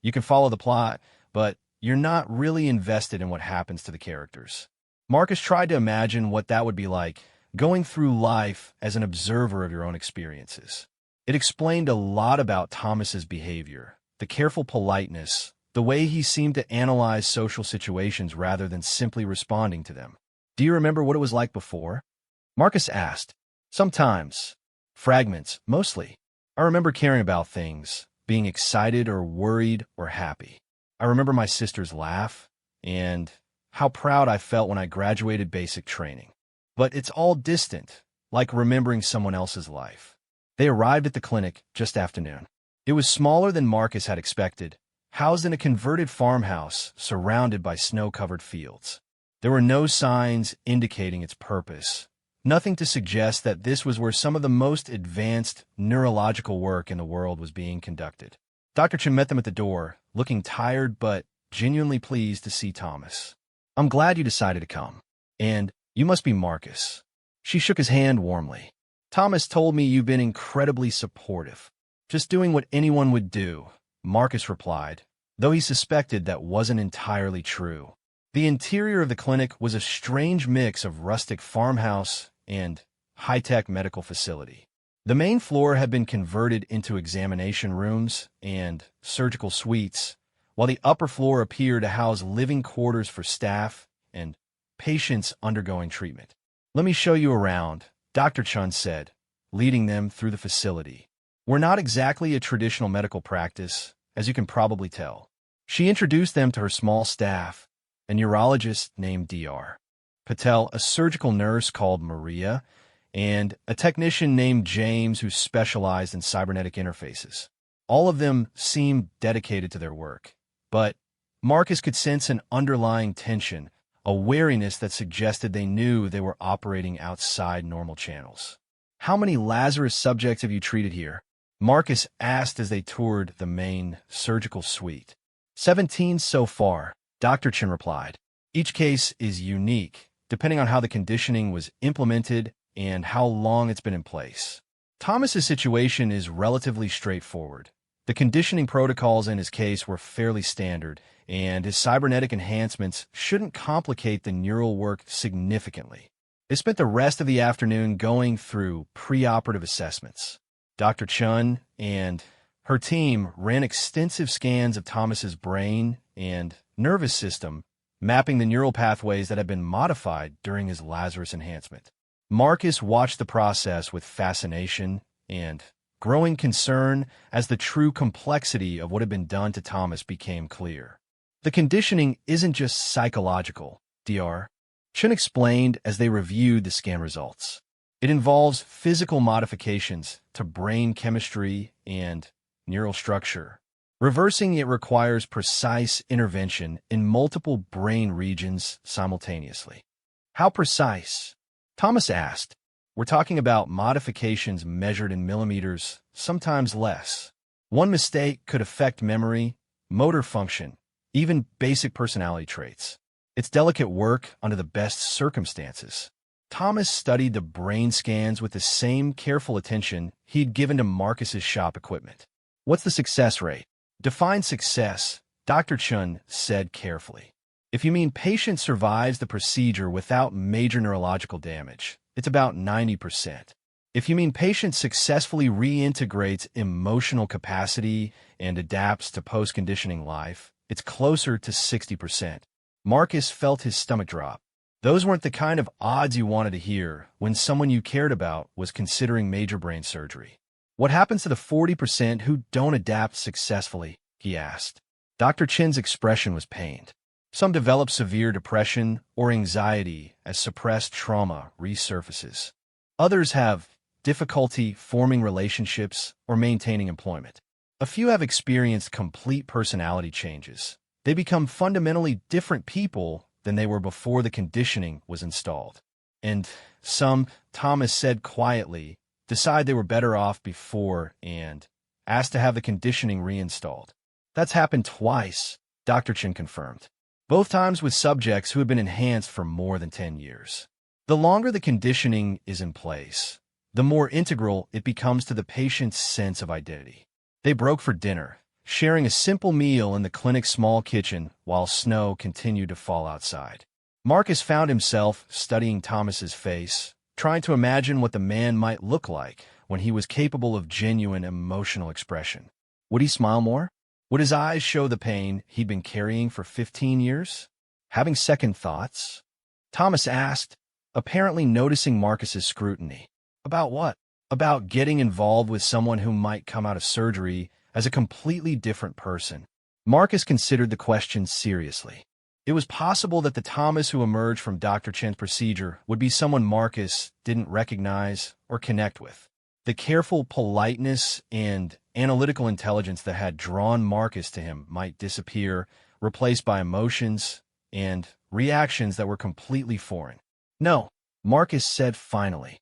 You can follow the plot, but you're not really invested in what happens to the characters." Marcus tried to imagine what that would be like, going through life as an observer of your own experiences. It explained a lot about Thomas's behavior, the careful politeness, the way he seemed to analyze social situations rather than simply responding to them. "Do you remember what it was like before?" Marcus asked. "Sometimes. Fragments, mostly. I remember caring about things, being excited or worried or happy. I remember my sister's laugh, and how proud I felt when I graduated basic training. But it's all distant, like remembering someone else's life." They arrived at the clinic just afternoon. It was smaller than Marcus had expected, housed in a converted farmhouse surrounded by snow-covered fields. There were no signs indicating its purpose, nothing to suggest that this was where some of the most advanced neurological work in the world was being conducted. Dr. Chen met them at the door, looking tired but genuinely pleased to see Thomas. "I'm glad you decided to come. And you must be Marcus." She shook his hand warmly. "Thomas told me you've been incredibly supportive." "Just doing what anyone would do," Marcus replied, though he suspected that wasn't entirely true. The interior of the clinic was a strange mix of rustic farmhouse and high-tech medical facility. The main floor had been converted into examination rooms and surgical suites, while the upper floor appeared to house living quarters for staff and patients undergoing treatment. "Let me show you around," Dr. Chun said, leading them through the facility. "We're not exactly a traditional medical practice, as you can probably tell." She introduced them to her small staff, a neurologist named Dr. Patel, a surgical nurse called Maria, and a technician named James who specialized in cybernetic interfaces. All of them seemed dedicated to their work, but Marcus could sense an underlying tension, a wariness that suggested they knew they were operating outside normal channels. "How many Lazarus subjects have you treated here?" Marcus asked as they toured the main surgical suite. 17 so far, Dr. Chen replied. "Each case is unique, depending on how the conditioning was implemented and how long it's been in place. Thomas's situation is relatively straightforward. The conditioning protocols in his case were fairly standard, and his cybernetic enhancements shouldn't complicate the neural work significantly." They spent the rest of the afternoon going through preoperative assessments. Dr. Chun and her team ran extensive scans of Thomas's brain and nervous system, mapping the neural pathways that had been modified during his Lazarus enhancement. Marcus watched the process with fascination and growing concern as the true complexity of what had been done to Thomas became clear. "The conditioning isn't just psychological, Dr. Chen explained as they reviewed the scan results. It involves physical modifications to brain chemistry and neural structure. Reversing it requires precise intervention in multiple brain regions simultaneously." "How precise?" Thomas asked. "We're talking about modifications measured in millimeters, sometimes less. One mistake could affect memory, motor function, even basic personality traits. It's delicate work under the best circumstances." Thomas studied the brain scans with the same careful attention he'd given to Marcus's shop equipment. "What's the success rate?" "Define success," Dr. Chun said carefully. "If you mean patient survives the procedure without major neurological damage, it's about 90%. If you mean patient successfully reintegrates emotional capacity and adapts to post-conditioning life, it's closer to 60%. Marcus felt his stomach drop. Those weren't the kind of odds you wanted to hear when someone you cared about was considering major brain surgery. "What happens to the 40% who don't adapt successfully?" he asked. Dr. Chen's expression was pained. "Some develop severe depression or anxiety as suppressed trauma resurfaces. Others have difficulty forming relationships or maintaining employment. A few have experienced complete personality changes. They become fundamentally different people than they were before the conditioning was installed. And some," Thomas said quietly, "decide they were better off before and asked to have the conditioning reinstalled." "That's happened twice," Dr. Chen confirmed. "Both times with subjects who had been enhanced for more than 10 years. The longer the conditioning is in place, the more integral it becomes to the patient's sense of identity." They broke for dinner, sharing a simple meal in the clinic's small kitchen while snow continued to fall outside. Marcus found himself studying Thomas's face, trying to imagine what the man might look like when he was capable of genuine emotional expression. Would he smile more? Would his eyes show the pain he'd been carrying for 15 years? "Having second thoughts?" Thomas asked, apparently noticing Marcus's scrutiny. "About what?" "About getting involved with someone who might come out of surgery as a completely different person." Marcus considered the question seriously. It was possible that the Thomas who emerged from Dr. Chen's procedure would be someone Marcus didn't recognize or connect with. The careful politeness and analytical intelligence that had drawn Marcus to him might disappear, replaced by emotions and reactions that were completely foreign. "No," Marcus said finally.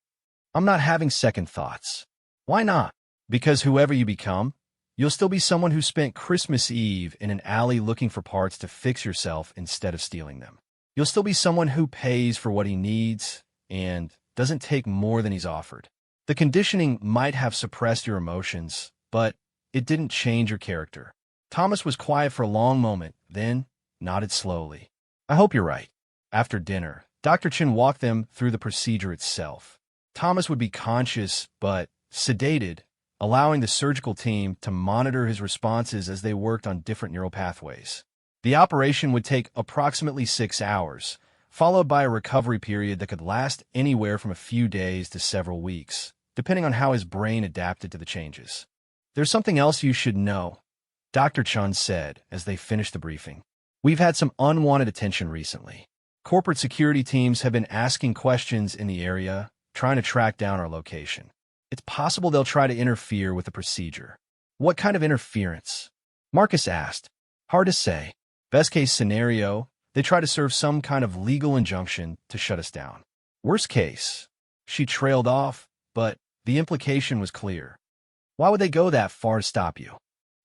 "I'm not having second thoughts." "Why not?" "Because whoever you become, you'll still be someone who spent Christmas Eve in an alley looking for parts to fix yourself instead of stealing them. You'll still be someone who pays for what he needs and doesn't take more than he's offered. The conditioning might have suppressed your emotions, but it didn't change your character." Thomas was quiet for a long moment, then nodded slowly. "I hope you're right." After dinner, Dr. Chen walked them through the procedure itself. Thomas would be conscious but sedated, allowing the surgical team to monitor his responses as they worked on different neural pathways. The operation would take approximately 6 hours, followed by a recovery period that could last anywhere from a few days to several weeks, depending on how his brain adapted to the changes. "There's something else you should know," Dr. Chun said as they finished the briefing. "We've had some unwanted attention recently. Corporate security teams have been asking questions in the area, trying to track down our location. It's possible they'll try to interfere with the procedure." "What kind of interference?" Marcus asked. "Hard to say. Best case scenario, they try to serve some kind of legal injunction to shut us down. Worst case, she trailed off, but the implication was clear. Why would they go that far to stop you?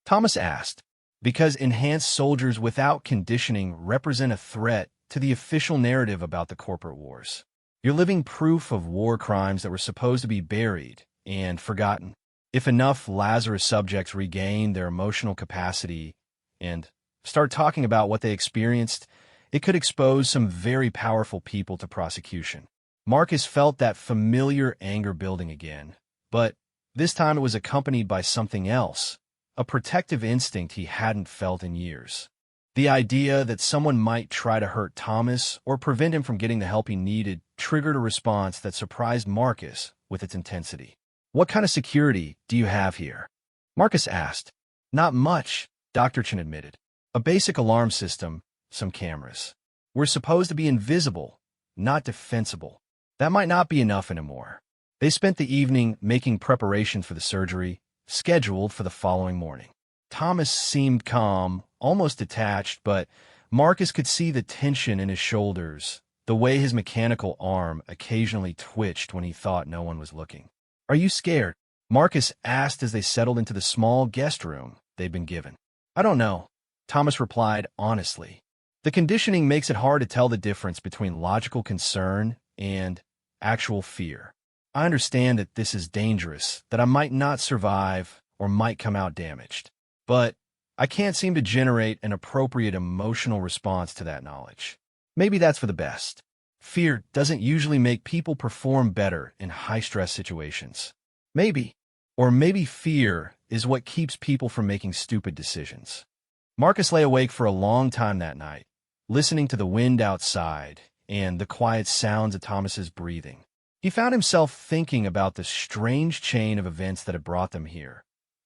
Thomas asked. Because enhanced soldiers without conditioning represent a threat to the official narrative about the corporate wars. You're living proof of war crimes that were supposed to be buried and forgotten. If enough Lazarus subjects regain their emotional capacity and start talking about what they experienced, it could expose some very powerful people to prosecution. Marcus felt that familiar anger building again, but this time it was accompanied by something else, a protective instinct he hadn't felt in years. The idea that someone might try to hurt Thomas or prevent him from getting the help he needed triggered a response that surprised Marcus with its intensity. What kind of security do you have here? Marcus asked. Not much, Dr. Chen admitted. A basic alarm system, some cameras. We're supposed to be invisible, not defensible. That might not be enough anymore. They spent the evening making preparations for the surgery, scheduled for the following morning. Thomas seemed calm, almost detached, but Marcus could see the tension in his shoulders, the way his mechanical arm occasionally twitched when he thought no one was looking. Are you scared? Marcus asked as they settled into the small guest room they'd been given. I don't know, Thomas replied honestly. The conditioning makes it hard to tell the difference between logical concern and actual fear. I understand that this is dangerous, that I might not survive or might come out damaged. But I can't seem to generate an appropriate emotional response to that knowledge. Maybe that's for the best. Fear doesn't usually make people perform better in high-stress situations. Maybe. Or maybe fear is what keeps people from making stupid decisions. Marcus lay awake for a long time that night, listening to the wind outside and the quiet sounds of Thomas's breathing. He found himself thinking about the strange chain of events that had brought them here.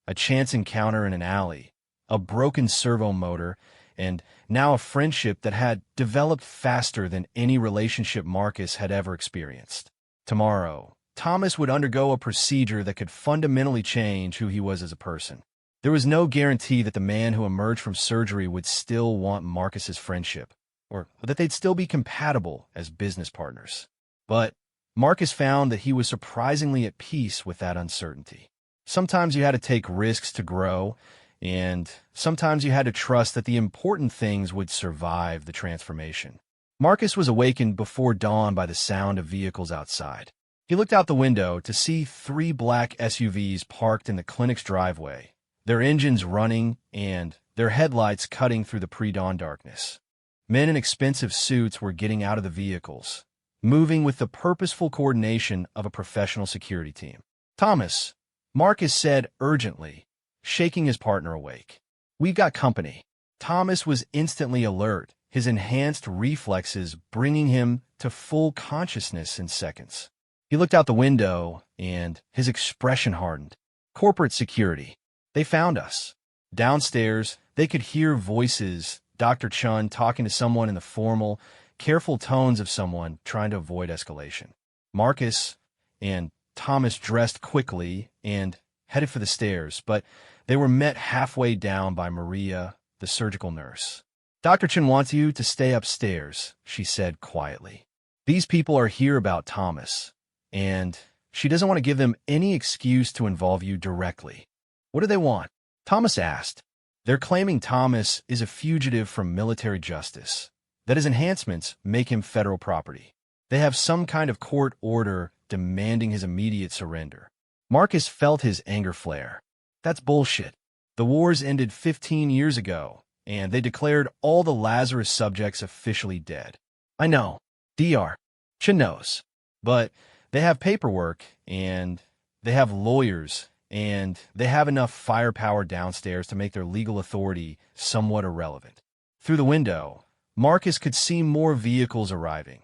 A chance encounter in an alley, a broken servo motor, and now a friendship that had developed faster than any relationship Marcus had ever experienced. Tomorrow, Thomas would undergo a procedure that could fundamentally change who he was as a person. There was no guarantee that the man who emerged from surgery would still want Marcus's friendship, or that they'd still be compatible as business partners. But Marcus found that he was surprisingly at peace with that uncertainty. Sometimes you had to take risks to grow, and sometimes you had to trust that the important things would survive the transformation. Marcus was awakened before dawn by the sound of vehicles outside. He looked out the window to see 3 black SUVs parked in the clinic's driveway, their engines running and their headlights cutting through the pre-dawn darkness. Men in expensive suits were getting out of the vehicles, moving with the purposeful coordination of a professional security team. Thomas, Marcus said urgently, shaking his partner awake. We've got company. Thomas was instantly alert, his enhanced reflexes bringing him to full consciousness in seconds. He looked out the window, and his expression hardened. Corporate security. They found us. Downstairs, they could hear voices, Dr. Chun talking to someone in the formal, careful tones of someone trying to avoid escalation. Marcus and Thomas dressed quickly and headed for the stairs, but they were met halfway down by Maria, the surgical nurse. Dr. Chen wants you to stay upstairs, she said quietly. These people are here about Thomas, and she doesn't want to give them any excuse to involve you directly. What do they want? Thomas asked. They're claiming Thomas is a fugitive from military justice, that his enhancements make him federal property. They have some kind of court order demanding his immediate surrender. Marcus felt his anger flare. That's bullshit. The wars ended 15 years ago, and they declared all the Lazarus subjects officially dead. I know. Dr. Chen knows. But they have paperwork, and they have lawyers, and they have enough firepower downstairs to make their legal authority somewhat irrelevant. Through the window, Marcus could see more vehicles arriving.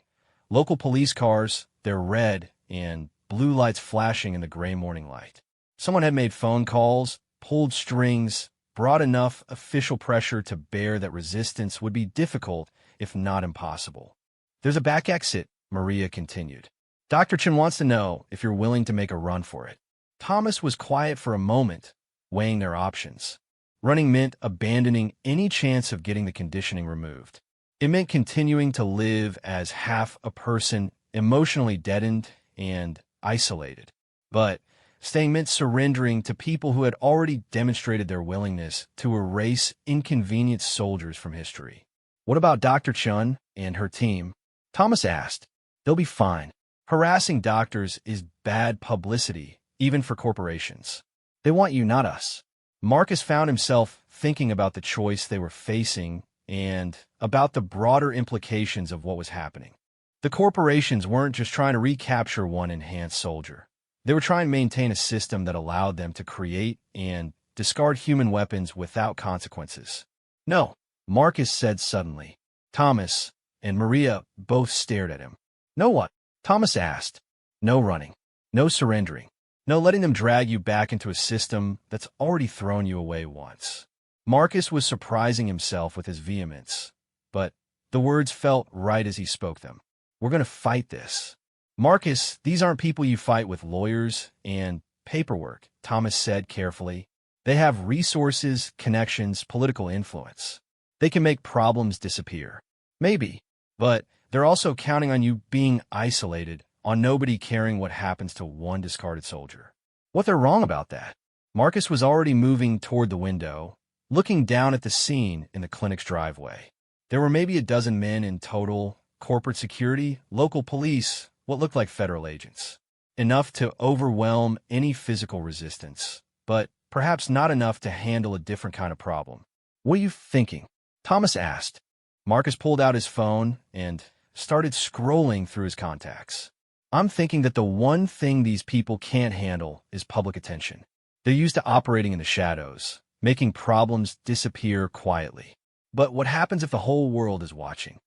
Local police cars, their red and blue lights flashing in the gray morning light. Someone had made phone calls, pulled strings, brought enough official pressure to bear that resistance would be difficult, if not impossible. There's a back exit, Maria continued. Dr. Chen wants to know if you're willing to make a run for it. Thomas was quiet for a moment, weighing their options. Running meant abandoning any chance of getting the conditioning removed. It meant continuing to live as half a person, emotionally deadened and isolated. But staying meant surrendering to people who had already demonstrated their willingness to erase inconvenient soldiers from history. What about Dr. Chun and her team? Thomas asked. They'll be fine. Harassing doctors is bad publicity, even for corporations. They want you, not us. Marcus found himself thinking about the choice they were facing and about the broader implications of what was happening. The corporations weren't just trying to recapture one enhanced soldier. They were trying to maintain a system that allowed them to create and discard human weapons without consequences. No, Marcus said suddenly. Thomas and Maria both stared at him. No what? Thomas asked. No running. No surrendering. No letting them drag you back into a system that's already thrown you away once. Marcus was surprising himself with his vehemence, but the words felt right as he spoke them. We're going to fight this. Marcus, these aren't people you fight with lawyers and paperwork, Thomas said carefully. They have resources, connections, political influence. They can make problems disappear. Maybe, but they're also counting on you being isolated, on nobody caring what happens to one discarded soldier. What they're wrong about that? Marcus was already moving toward the window, looking down at the scene in the clinic's driveway. There were maybe a dozen men in total, corporate security, local police, what looked like federal agents. Enough to overwhelm any physical resistance, but perhaps not enough to handle a different kind of problem. What are you thinking? Thomas asked. Marcus pulled out his phone and started scrolling through his contacts. I'm thinking that the one thing these people can't handle is public attention. They're used to operating in the shadows, making problems disappear quietly. But what happens if the whole world is watching?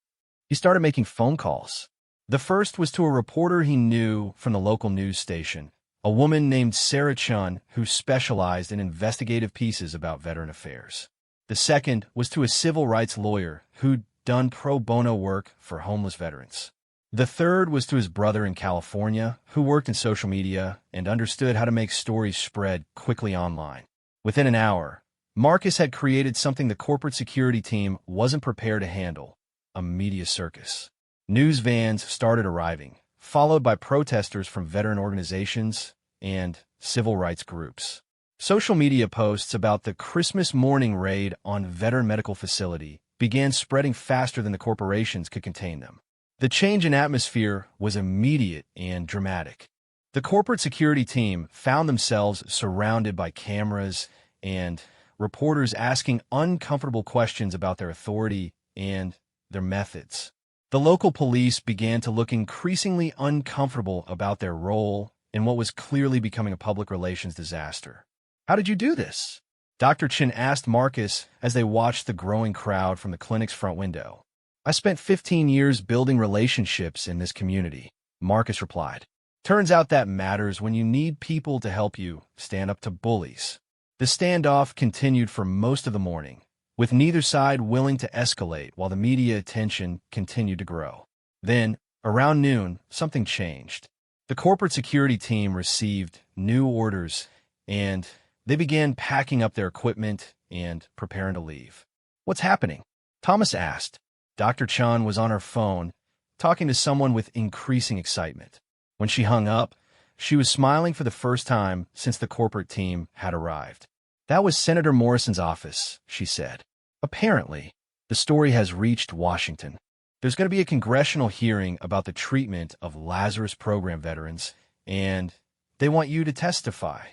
He started making phone calls. The first was to a reporter he knew from the local news station, a woman named Sarah Chun who specialized in investigative pieces about veteran affairs. The second was to a civil rights lawyer who'd done pro bono work for homeless veterans. The third was to his brother in California, who worked in social media and understood how to make stories spread quickly online. Within an hour, Marcus had created something the corporate security team wasn't prepared to handle, a media circus. News vans started arriving, followed by protesters from veteran organizations and civil rights groups. Social media posts about the Christmas morning raid on veteran medical facility began spreading faster than the corporations could contain them. The change in atmosphere was immediate and dramatic. The corporate security team found themselves surrounded by cameras and reporters asking uncomfortable questions about their authority and their methods. The local police began to look increasingly uncomfortable about their role in what was clearly becoming a public relations disaster. How did you do this? Dr. Chin asked Marcus as they watched the growing crowd from the clinic's front window. I spent 15 years building relationships in this community, Marcus replied. Turns out that matters when you need people to help you stand up to bullies. The standoff continued for most of the morning, with neither side willing to escalate while the media attention continued to grow. Then, around noon, something changed. The corporate security team received new orders, and they began packing up their equipment and preparing to leave. What's happening? Thomas asked. Dr. Chun was on her phone, talking to someone with increasing excitement. When she hung up, she was smiling for the first time since the corporate team had arrived. That was Senator Morrison's office, she said. Apparently, the story has reached Washington. There's going to be a congressional hearing about the treatment of Lazarus program veterans, and they want you to testify.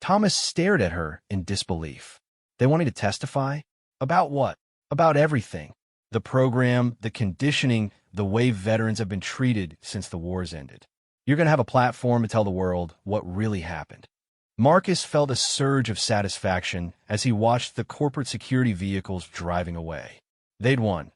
Thomas stared at her in disbelief. They want me to testify? About what? About everything. The program, the conditioning, the way veterans have been treated since the wars ended. You're going to have a platform to tell the world what really happened. Marcus felt a surge of satisfaction as he watched the corporate security vehicles driving away. They'd won,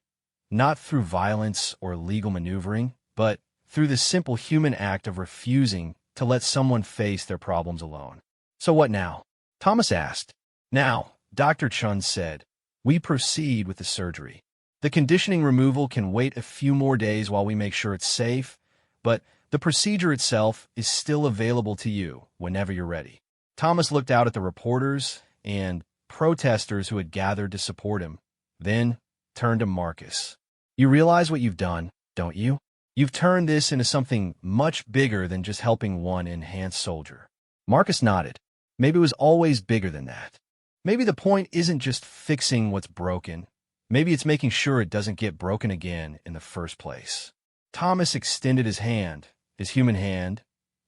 not through violence or legal maneuvering, but through the simple human act of refusing to let someone face their problems alone. So what now? Thomas asked. Now, Dr. Chun said, we proceed with the surgery. The conditioning removal can wait a few more days while we make sure it's safe, but the procedure itself is still available to you whenever you're ready. Thomas looked out at the reporters and protesters who had gathered to support him, then turned to Marcus. "You realize what you've done, don't you? You've turned this into something much bigger than just helping one enhanced soldier." Marcus nodded. Maybe it was always bigger than that. Maybe the point isn't just fixing what's broken. Maybe it's making sure it doesn't get broken again in the first place. Thomas extended his hand, his human hand,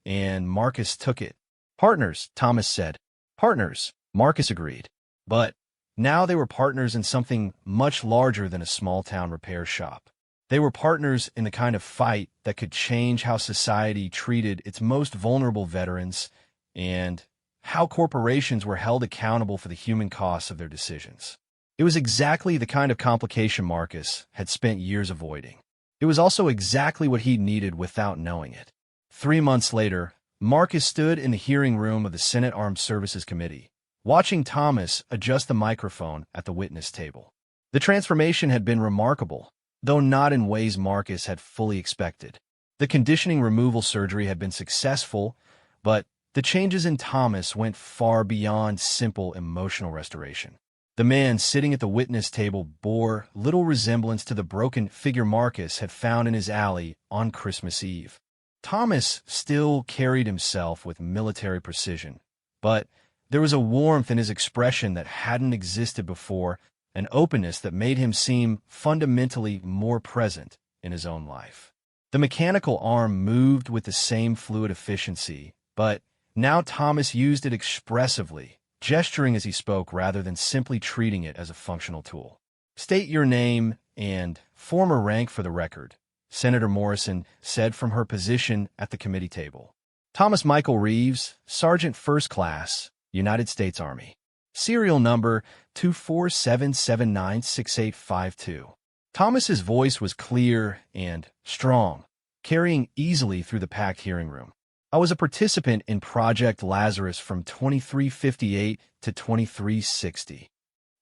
and Marcus took it. "Partners," Thomas said. "Partners," Marcus agreed. But now they were partners in something much larger than a small-town repair shop. They were partners in the kind of fight that could change how society treated its most vulnerable veterans and how corporations were held accountable for the human costs of their decisions. It was exactly the kind of complication Marcus had spent years avoiding. It was also exactly what he needed without knowing it. 3 months later, Marcus stood in the hearing room of the Senate Armed Services Committee, watching Thomas adjust the microphone at the witness table. The transformation had been remarkable, though not in ways Marcus had fully expected. The conditioning removal surgery had been successful, but the changes in Thomas went far beyond simple emotional restoration. The man sitting at the witness table bore little resemblance to the broken figure Marcus had found in his alley on Christmas Eve. Thomas still carried himself with military precision, but there was a warmth in his expression that hadn't existed before, an openness that made him seem fundamentally more present in his own life. The mechanical arm moved with the same fluid efficiency, but now Thomas used it expressively, gesturing as he spoke rather than simply treating it as a functional tool. "State your name and former rank for the record," Senator Morrison said from her position at the committee table. "Thomas Michael Reeves, Sergeant First Class, United States Army. Serial number 247796852. Thomas's voice was clear and strong, carrying easily through the packed hearing room. "I was a participant in Project Lazarus from 2358 to 2360.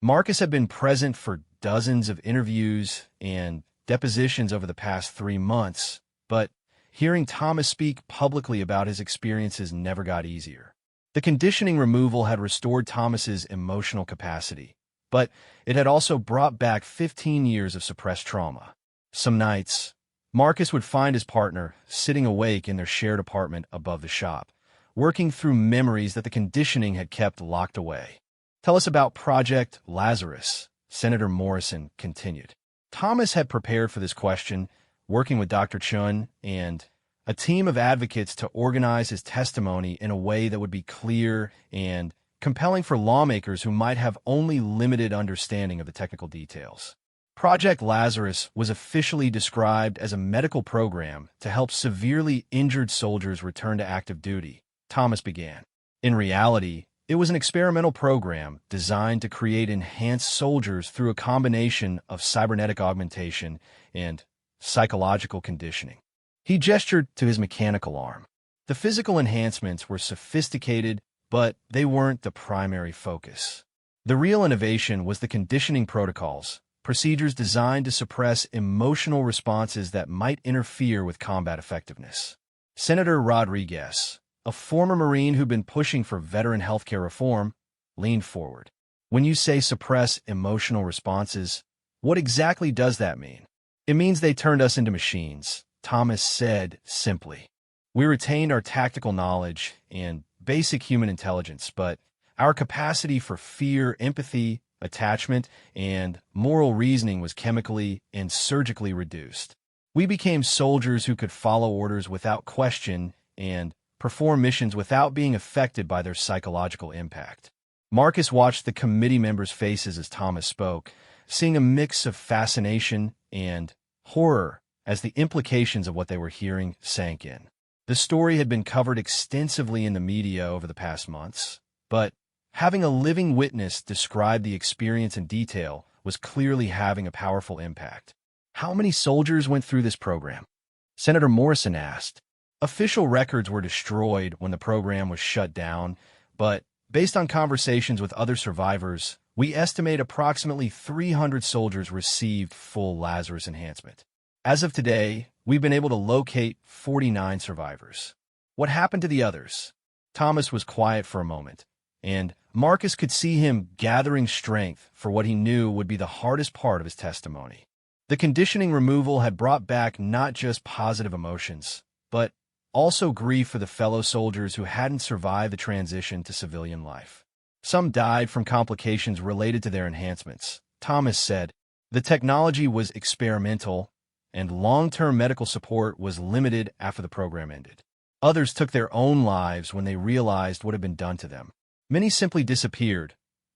Marcus had been present for dozens of interviews and depositions over the past 3 months, but hearing Thomas speak publicly about his experiences never got easier. The conditioning removal had restored Thomas's emotional capacity, but it had also brought back 15 years of suppressed trauma. Some nights, Marcus would find his partner sitting awake in their shared apartment above the shop, working through memories that the conditioning had kept locked away. "Tell us about Project Lazarus," Senator Morrison continued. Thomas had prepared for this question, working with Dr. Chun and a team of advocates to organize his testimony in a way that would be clear and compelling for lawmakers who might have only limited understanding of the technical details. Project Lazarus was officially described as a medical program to help severely injured soldiers return to active duty, Thomas began. In reality, it was an experimental program designed to create enhanced soldiers through a combination of cybernetic augmentation and psychological conditioning. He gestured to his mechanical arm. The physical enhancements were sophisticated, but they weren't the primary focus. The real innovation was the conditioning protocols, procedures designed to suppress emotional responses that might interfere with combat effectiveness. Senator Rodriguez, a former Marine who'd been pushing for veteran healthcare reform, leaned forward. "When you say suppress emotional responses, what exactly does that mean?" "It means they turned us into machines," Thomas said simply. "We retained our tactical knowledge and basic human intelligence, but our capacity for fear, empathy, attachment, and moral reasoning was chemically and surgically reduced. We became soldiers who could follow orders without question and perform missions without being affected by their psychological impact." Marcus watched the committee members' faces as Thomas spoke, seeing a mix of fascination and horror as the implications of what they were hearing sank in. The story had been covered extensively in the media over the past months, but having a living witness describe the experience in detail was clearly having a powerful impact. "How many soldiers went through this program?" Senator Morrison asked. Official records were destroyed when the program was shut down, but based on conversations with other survivors, we estimate approximately 300 soldiers received full Lazarus enhancement. As of today, we've been able to locate 49 survivors. "What happened to the others?" Thomas was quiet for a moment, and Marcus could see him gathering strength for what he knew would be the hardest part of his testimony. The conditioning removal had brought back not just positive emotions, but also grief for the fellow soldiers who hadn't survived the transition to civilian life. Some died from complications related to their enhancements. Thomas said the technology was experimental, and long-term medical support was limited after the program ended. Others took their own lives when they realized what had been done to them. Many simply disappeared.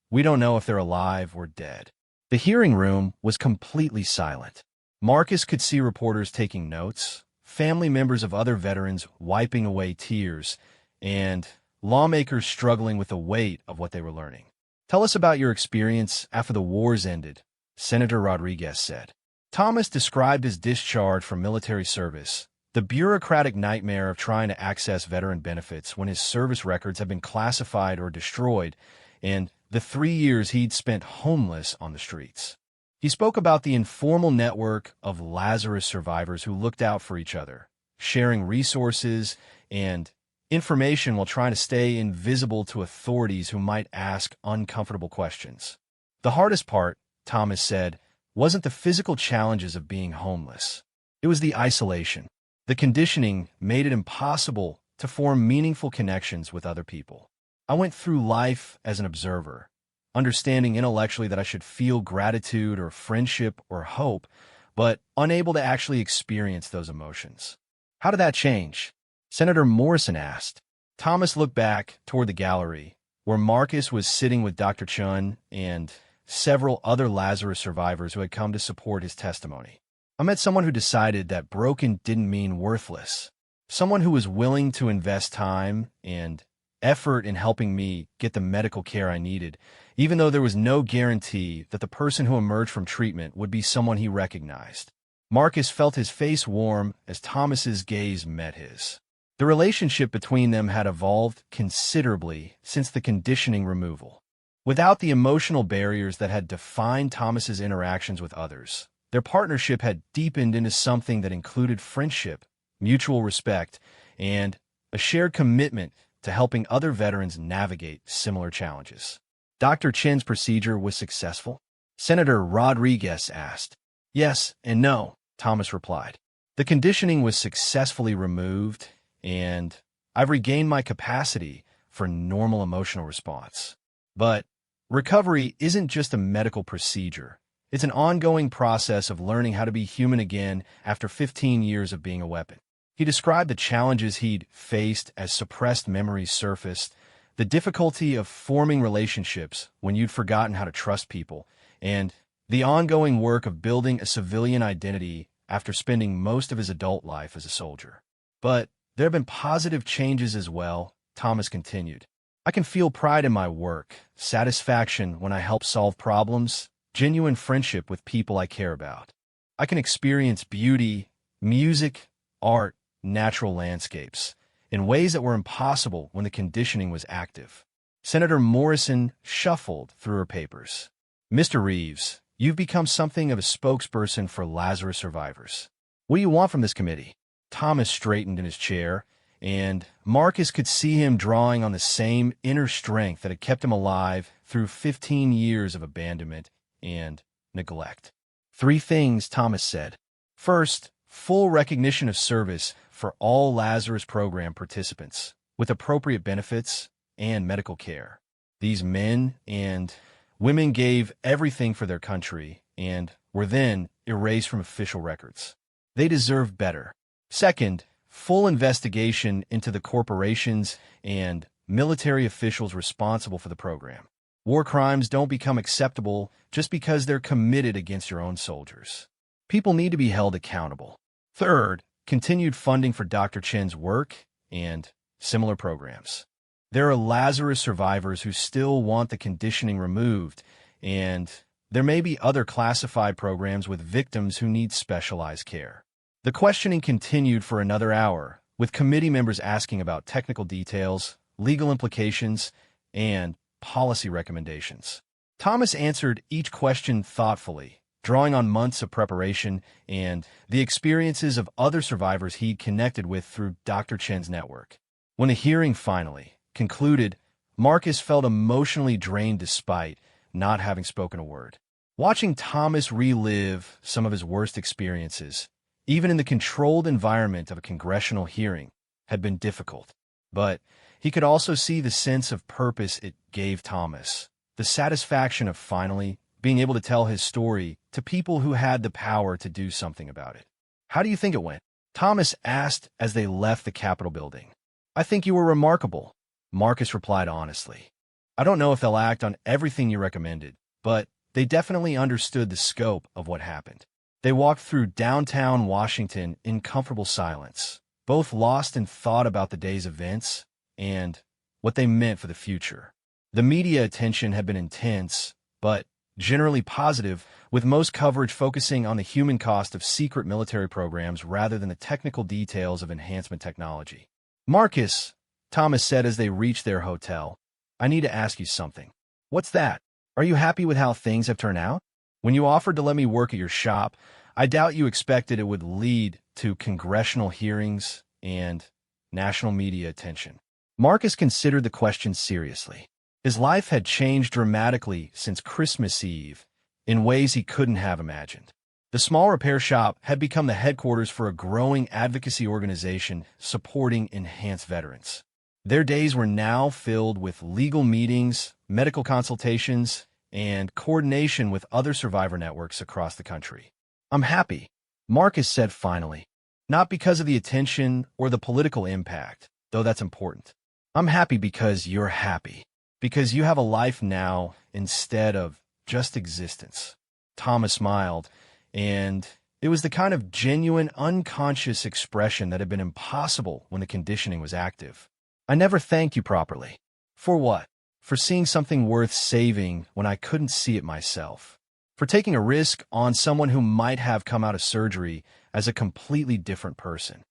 We don't know if they're alive or dead. The hearing room was completely silent. Marcus could see reporters taking notes, family members of other veterans wiping away tears, and lawmakers struggling with the weight of what they were learning. "Tell us about your experience after the wars ended," Senator Rodriguez said. Thomas described his discharge from military service, the bureaucratic nightmare of trying to access veteran benefits when his service records had been classified or destroyed, and the 3 years he'd spent homeless on the streets. He spoke about the informal network of Lazarus survivors who looked out for each other, sharing resources and information while trying to stay invisible to authorities who might ask uncomfortable questions. The hardest part, Thomas said, wasn't the physical challenges of being homeless. It was the isolation. The conditioning made it impossible to form meaningful connections with other people. I went through life as an observer, understanding intellectually that I should feel gratitude or friendship or hope, but unable to actually experience those emotions. How did that change? Senator Morrison asked. Thomas looked back toward the gallery, where Marcus was sitting with Dr. Chun and several other Lazarus survivors who had come to support his testimony. I met someone who decided that broken didn't mean worthless. Someone who was willing to invest time and effort in helping me get the medical care I needed, even though there was no guarantee that the person who emerged from treatment would be someone he recognized. Marcus felt his face warm as Thomas's gaze met his. The relationship between them had evolved considerably since the conditioning removal. Without the emotional barriers that had defined Thomas's interactions with others, their partnership had deepened into something that included friendship, mutual respect, and a shared commitment to helping other veterans navigate similar challenges. Dr. Chen's procedure was successful? Senator Rodriguez asked. Yes and no, Thomas replied. The conditioning was successfully removed, and I've regained my capacity for normal emotional response. But recovery isn't just a medical procedure. It's an ongoing process of learning how to be human again after 15 years of being a weapon. He described the challenges he'd faced as suppressed memories surfaced, the difficulty of forming relationships when you'd forgotten how to trust people, and the ongoing work of building a civilian identity after spending most of his adult life as a soldier. But there have been positive changes as well, Thomas continued. I can feel pride in my work, satisfaction when I help solve problems, genuine friendship with people I care about. I can experience beauty, music, art, natural landscapes in ways that were impossible when the conditioning was active. Senator Morrison shuffled through her papers. Mr. Reeves, you've become something of a spokesperson for Lazarus survivors. What do you want from this committee? Thomas straightened in his chair, and Marcus could see him drawing on the same inner strength that had kept him alive through 15 years of abandonment and neglect. 3 things, Thomas said. First, full recognition of service for all Lazarus program participants, with appropriate benefits and medical care. These men and women gave everything for their country and were then erased from official records. They deserve better. Second, full investigation into the corporations and military officials responsible for the program. War crimes don't become acceptable just because they're committed against your own soldiers. People need to be held accountable. Third, continued funding for Dr. Chen's work and similar programs. There are Lazarus survivors who still want the conditioning removed, and there may be other classified programs with victims who need specialized care. The questioning continued for another hour, with committee members asking about technical details, legal implications, and policy recommendations. Thomas answered each question thoughtfully, drawing on months of preparation and the experiences of other survivors he'd connected with through Dr. Chen's network. When the hearing finally concluded, Marcus felt emotionally drained despite not having spoken a word. Watching Thomas relive some of his worst experiences, even in the controlled environment of a congressional hearing, had been difficult. But he could also see the sense of purpose it gave Thomas, the satisfaction of finally being able to tell his story to people who had the power to do something about it. "How do you think it went?" Thomas asked as they left the Capitol building. "I think you were remarkable," Marcus replied honestly. "I don't know if they'll act on everything you recommended, but they definitely understood the scope of what happened." They walked through downtown Washington in comfortable silence, both lost in thought about the day's events and what they meant for the future. The media attention had been intense, but generally positive, with most coverage focusing on the human cost of secret military programs rather than the technical details of enhancement technology. "Marcus," Thomas said as they reached their hotel, "I need to ask you something." "What's that? Are you happy with how things have turned out? When you offered to let me work at your shop, I doubt you expected it would lead to congressional hearings and national media attention." Marcus considered the question seriously. His life had changed dramatically since Christmas Eve in ways he couldn't have imagined. The small repair shop had become the headquarters for a growing advocacy organization supporting enhanced veterans. Their days were now filled with legal meetings, medical consultations, and coordination with other survivor networks across the country. "I'm happy," Marcus said finally. "Not because of the attention or the political impact, though that's important. I'm happy because you're happy. Because you have a life now instead of just existence." Thomas smiled, and it was the kind of genuine, unconscious expression that had been impossible when the conditioning was active. "I never thanked you properly." "For what?" "For seeing something worth saving when I couldn't see it myself. For taking a risk on someone who might have come out of surgery as a completely different person."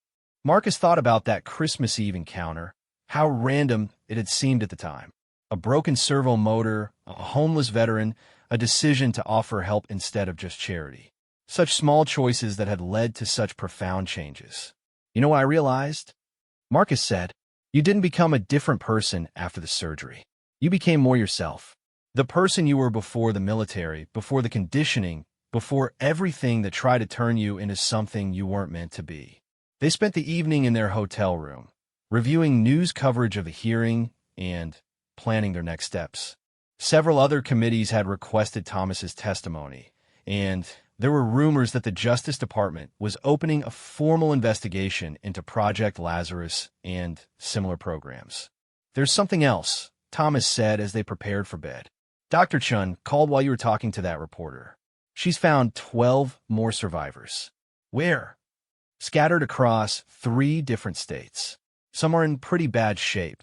Marcus thought about that Christmas Eve encounter, how random it had seemed at the time. A broken servo motor, a homeless veteran, a decision to offer help instead of just charity. Such small choices that had led to such profound changes. "You know what I realized?" Marcus said. "You didn't become a different person after the surgery. You became more yourself. The person you were before the military, before the conditioning, before everything that tried to turn you into something you weren't meant to be." They spent the evening in their hotel room, reviewing news coverage of the hearing and planning their next steps. Several other committees had requested Thomas's testimony, and there were rumors that the Justice Department was opening a formal investigation into Project Lazarus and similar programs. "There's something else," Thomas said as they prepared for bed. "Dr. Chun called while you were talking to that reporter. She's found 12 more survivors." "Where?" "Scattered across 3 different states. Some are in pretty bad shape.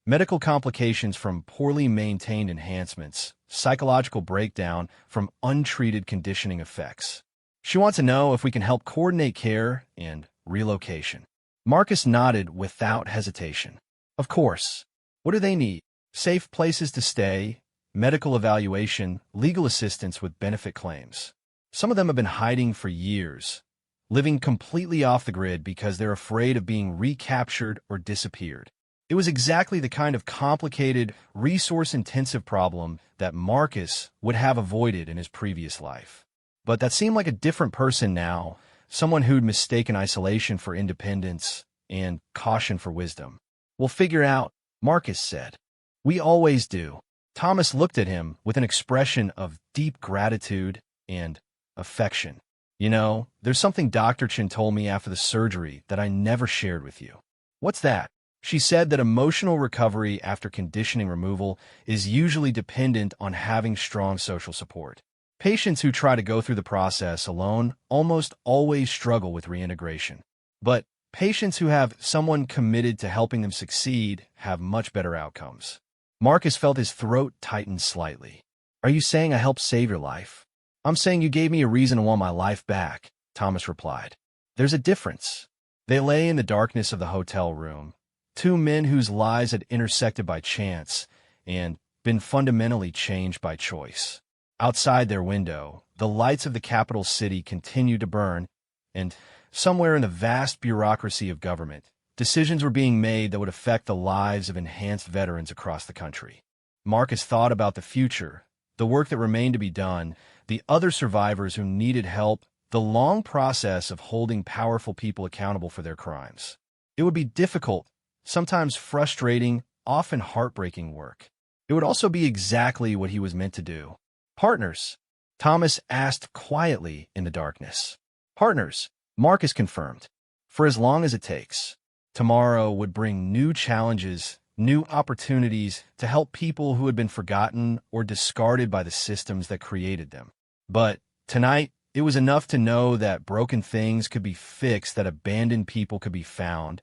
Medical complications from poorly maintained enhancements, psychological breakdown from untreated conditioning effects. She wants to know if we can help coordinate care and relocation." Marcus nodded without hesitation. "Of course. What do they need?" "Safe places to stay, medical evaluation, legal assistance with benefit claims. Some of them have been hiding for years, living completely off the grid because they're afraid of being recaptured or disappeared." It was exactly the kind of complicated, resource-intensive problem that Marcus would have avoided in his previous life. But that seemed like a different person now, someone who'd mistaken isolation for independence and caution for wisdom. "We'll figure out," Marcus said. "We always do." Thomas looked at him with an expression of deep gratitude and affection. "You know, there's something Dr. Chin told me after the surgery that I never shared with you." "What's that?" She said that emotional recovery after conditioning removal is usually dependent on having strong social support. Patients who try to go through the process alone almost always struggle with reintegration. But patients who have someone committed to helping them succeed have much better outcomes. Marcus felt his throat tighten slightly. "Are you saying I helped save your life?" "I'm saying you gave me a reason to want my life back," Thomas replied. "There's a difference." They lay in the darkness of the hotel room, 2 men whose lives had intersected by chance and been fundamentally changed by choice. Outside their window, the lights of the capital city continued to burn, and somewhere in the vast bureaucracy of government, decisions were being made that would affect the lives of enhanced veterans across the country. Marcus thought about the future, the work that remained to be done, the other survivors who needed help, the long process of holding powerful people accountable for their crimes. It would be difficult, sometimes frustrating, often heartbreaking work. It would also be exactly what he was meant to do. Partners, Thomas asked quietly in the darkness. Partners, Marcus confirmed. For as long as it takes. Tomorrow would bring new challenges, new opportunities to help people who had been forgotten or discarded by the systems that created them. But tonight, it was enough to know that broken things could be fixed, that abandoned people could be found,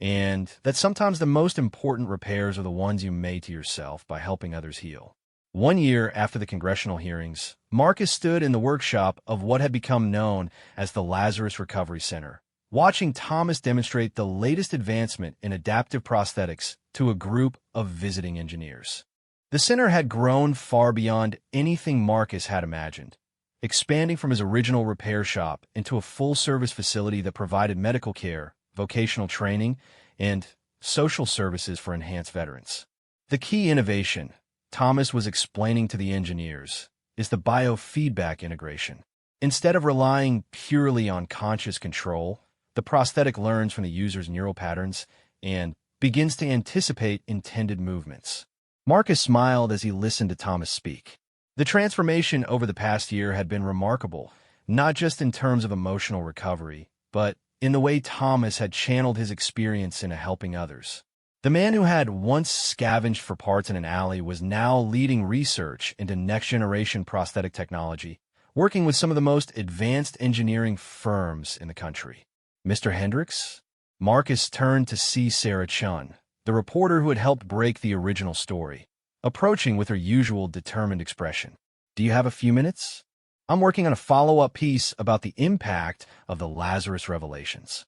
and that sometimes the most important repairs are the ones you made to yourself by helping others heal. 1 year after the congressional hearings, Marcus stood in the workshop of what had become known as the Lazarus Recovery Center, watching Thomas demonstrate the latest advancement in adaptive prosthetics to a group of visiting engineers. The center had grown far beyond anything Marcus had imagined, expanding from his original repair shop into a full-service facility that provided medical care, vocational training, and social services for enhanced veterans. The key innovation, Thomas was explaining to the engineers, is the biofeedback integration. Instead of relying purely on conscious control, the prosthetic learns from the user's neural patterns and begins to anticipate intended movements. Marcus smiled as he listened to Thomas speak. The transformation over the past year had been remarkable, not just in terms of emotional recovery, but in the way Thomas had channeled his experience into helping others. The man who had once scavenged for parts in an alley was now leading research into next-generation prosthetic technology, working with some of the most advanced engineering firms in the country. Mr. Hendricks? Marcus turned to see Sarah Chun, the reporter who had helped break the original story, approaching with her usual determined expression. Do you have a few minutes? I'm working on a follow-up piece about the impact of the Lazarus revelations.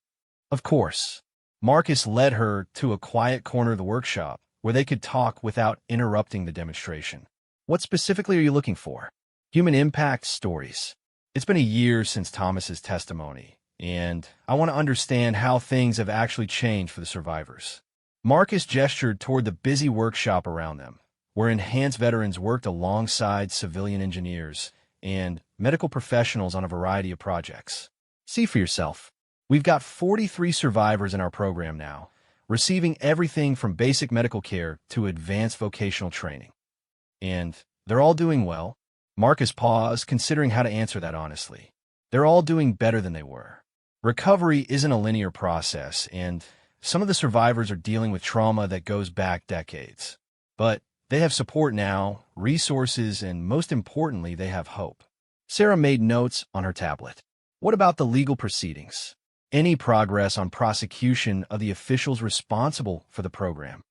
Of course. Marcus led her to a quiet corner of the workshop where they could talk without interrupting the demonstration. What specifically are you looking for? Human impact stories. It's been a year since Thomas's testimony, and I want to understand how things have actually changed for the survivors. Marcus gestured toward the busy workshop around them, where enhanced veterans worked alongside civilian engineers and medical professionals on a variety of projects. See for yourself. We've got 43 survivors in our program now, receiving everything from basic medical care to advanced vocational training. And they're all doing well. Marcus paused, considering how to answer that honestly. They're all doing better than they were. Recovery isn't a linear process, and some of the survivors are dealing with trauma that goes back decades. But they have support now, resources, and most importantly, they have hope. Sarah made notes on her tablet. What about the legal proceedings? Any progress on prosecution of the officials responsible for the program?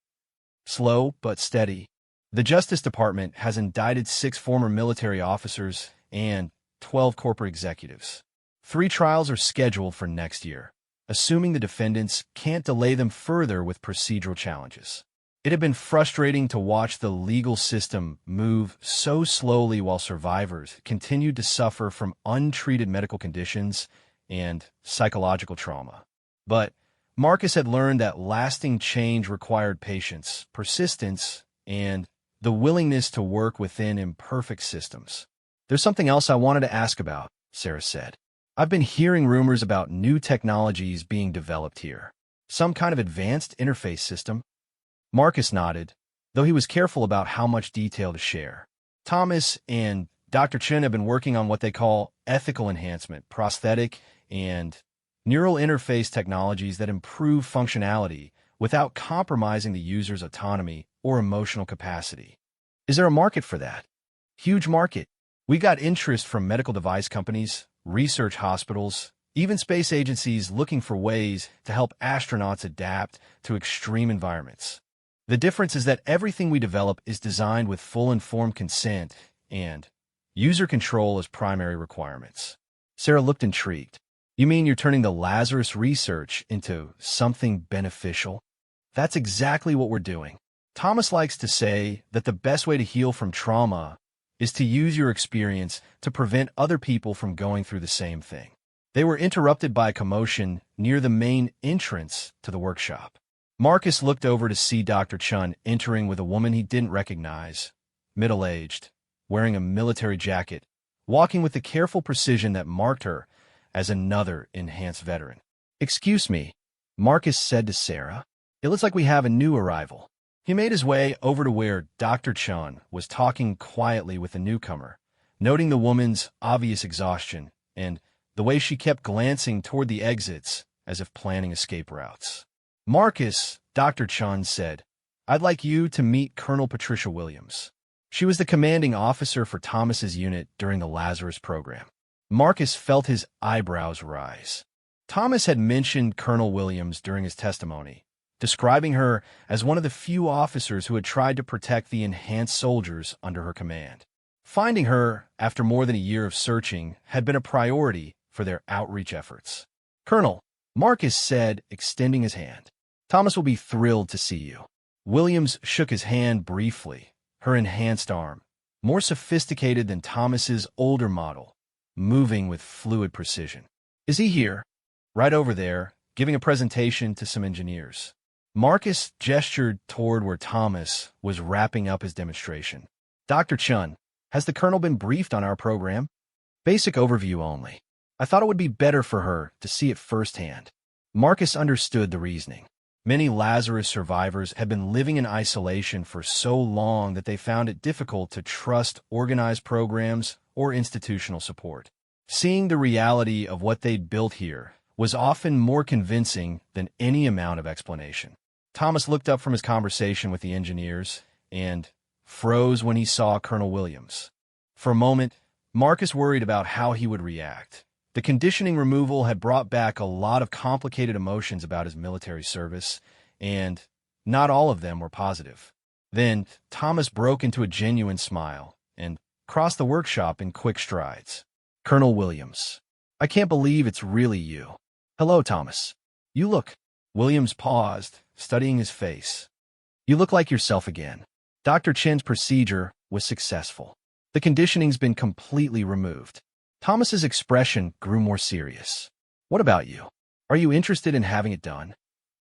Slow but steady. The Justice Department has indicted 6 former military officers and 12 corporate executives. 3 trials are scheduled for next year, assuming the defendants can't delay them further with procedural challenges. It had been frustrating to watch the legal system move so slowly while survivors continued to suffer from untreated medical conditions and psychological trauma. But Marcus had learned that lasting change required patience, persistence, and the willingness to work within imperfect systems. There's something else I wanted to ask about, Sarah said. I've been hearing rumors about new technologies being developed here. Some kind of advanced interface system? Marcus nodded, though he was careful about how much detail to share. Thomas and Dr. Chen have been working on what they call ethical enhancement, prosthetic, and neural interface technologies that improve functionality without compromising the user's autonomy or emotional capacity. Is there a market for that? Huge market. We got interest from medical device companies, research hospitals, even space agencies looking for ways to help astronauts adapt to extreme environments. The difference is that everything we develop is designed with full informed consent and user control as primary requirements. Sarah looked intrigued. You mean you're turning the Lazarus research into something beneficial? That's exactly what we're doing. Thomas likes to say that the best way to heal from trauma is to use your experience to prevent other people from going through the same thing. They were interrupted by a commotion near the main entrance to the workshop. Marcus looked over to see Dr. Chun entering with a woman he didn't recognize, middle-aged, wearing a military jacket, walking with the careful precision that marked her as another enhanced veteran. "Excuse me," Marcus said to Sarah. "It looks like we have a new arrival." He made his way over to where Dr. Chun was talking quietly with the newcomer, noting the woman's obvious exhaustion and the way she kept glancing toward the exits as if planning escape routes. "Marcus," Dr. Chun said, "I'd like you to meet Colonel Patricia Williams." She was the commanding officer for Thomas's unit during the Lazarus program. Marcus felt his eyebrows rise. Thomas had mentioned Colonel Williams during his testimony, describing her as one of the few officers who had tried to protect the enhanced soldiers under her command. Finding her, after more than a year of searching, had been a priority for their outreach efforts. "Colonel," Marcus said, extending his hand, "Thomas will be thrilled to see you." Williams shook his hand briefly, her enhanced arm, more sophisticated than Thomas's older model, moving with fluid precision. "Is he here?" "Right over there, giving a presentation to some engineers." Marcus gestured toward where Thomas was wrapping up his demonstration. "Dr. Chun, has the Colonel been briefed on our program?" "Basic overview only. I thought it would be better for her to see it firsthand." Marcus understood the reasoning. Many Lazarus survivors had been living in isolation for so long that they found it difficult to trust organized programs or institutional support. Seeing the reality of what they'd built here was often more convincing than any amount of explanation. Thomas looked up from his conversation with the engineers and froze when he saw Colonel Williams. For a moment, Marcus worried about how he would react. The conditioning removal had brought back a lot of complicated emotions about his military service, and not all of them were positive. Then Thomas broke into a genuine smile and crossed the workshop in quick strides. "Colonel Williams, I can't believe it's really you." "Hello, Thomas. You look—" Williams paused, studying his face. "You look like yourself again." Dr. Chen's procedure was successful. The conditioning's been completely removed. Thomas's expression grew more serious. "What about you? Are you interested in having it done?"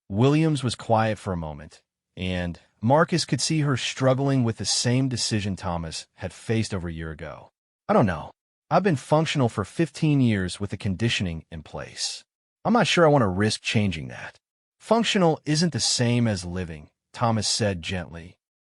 Williams was quiet for a moment, and Marcus could see her struggling with the same decision Thomas had faced over a year ago. "I don't know. I've been functional for 15 years with the conditioning in place. I'm not sure I want to risk changing that." "Functional isn't the same as living," Thomas said gently,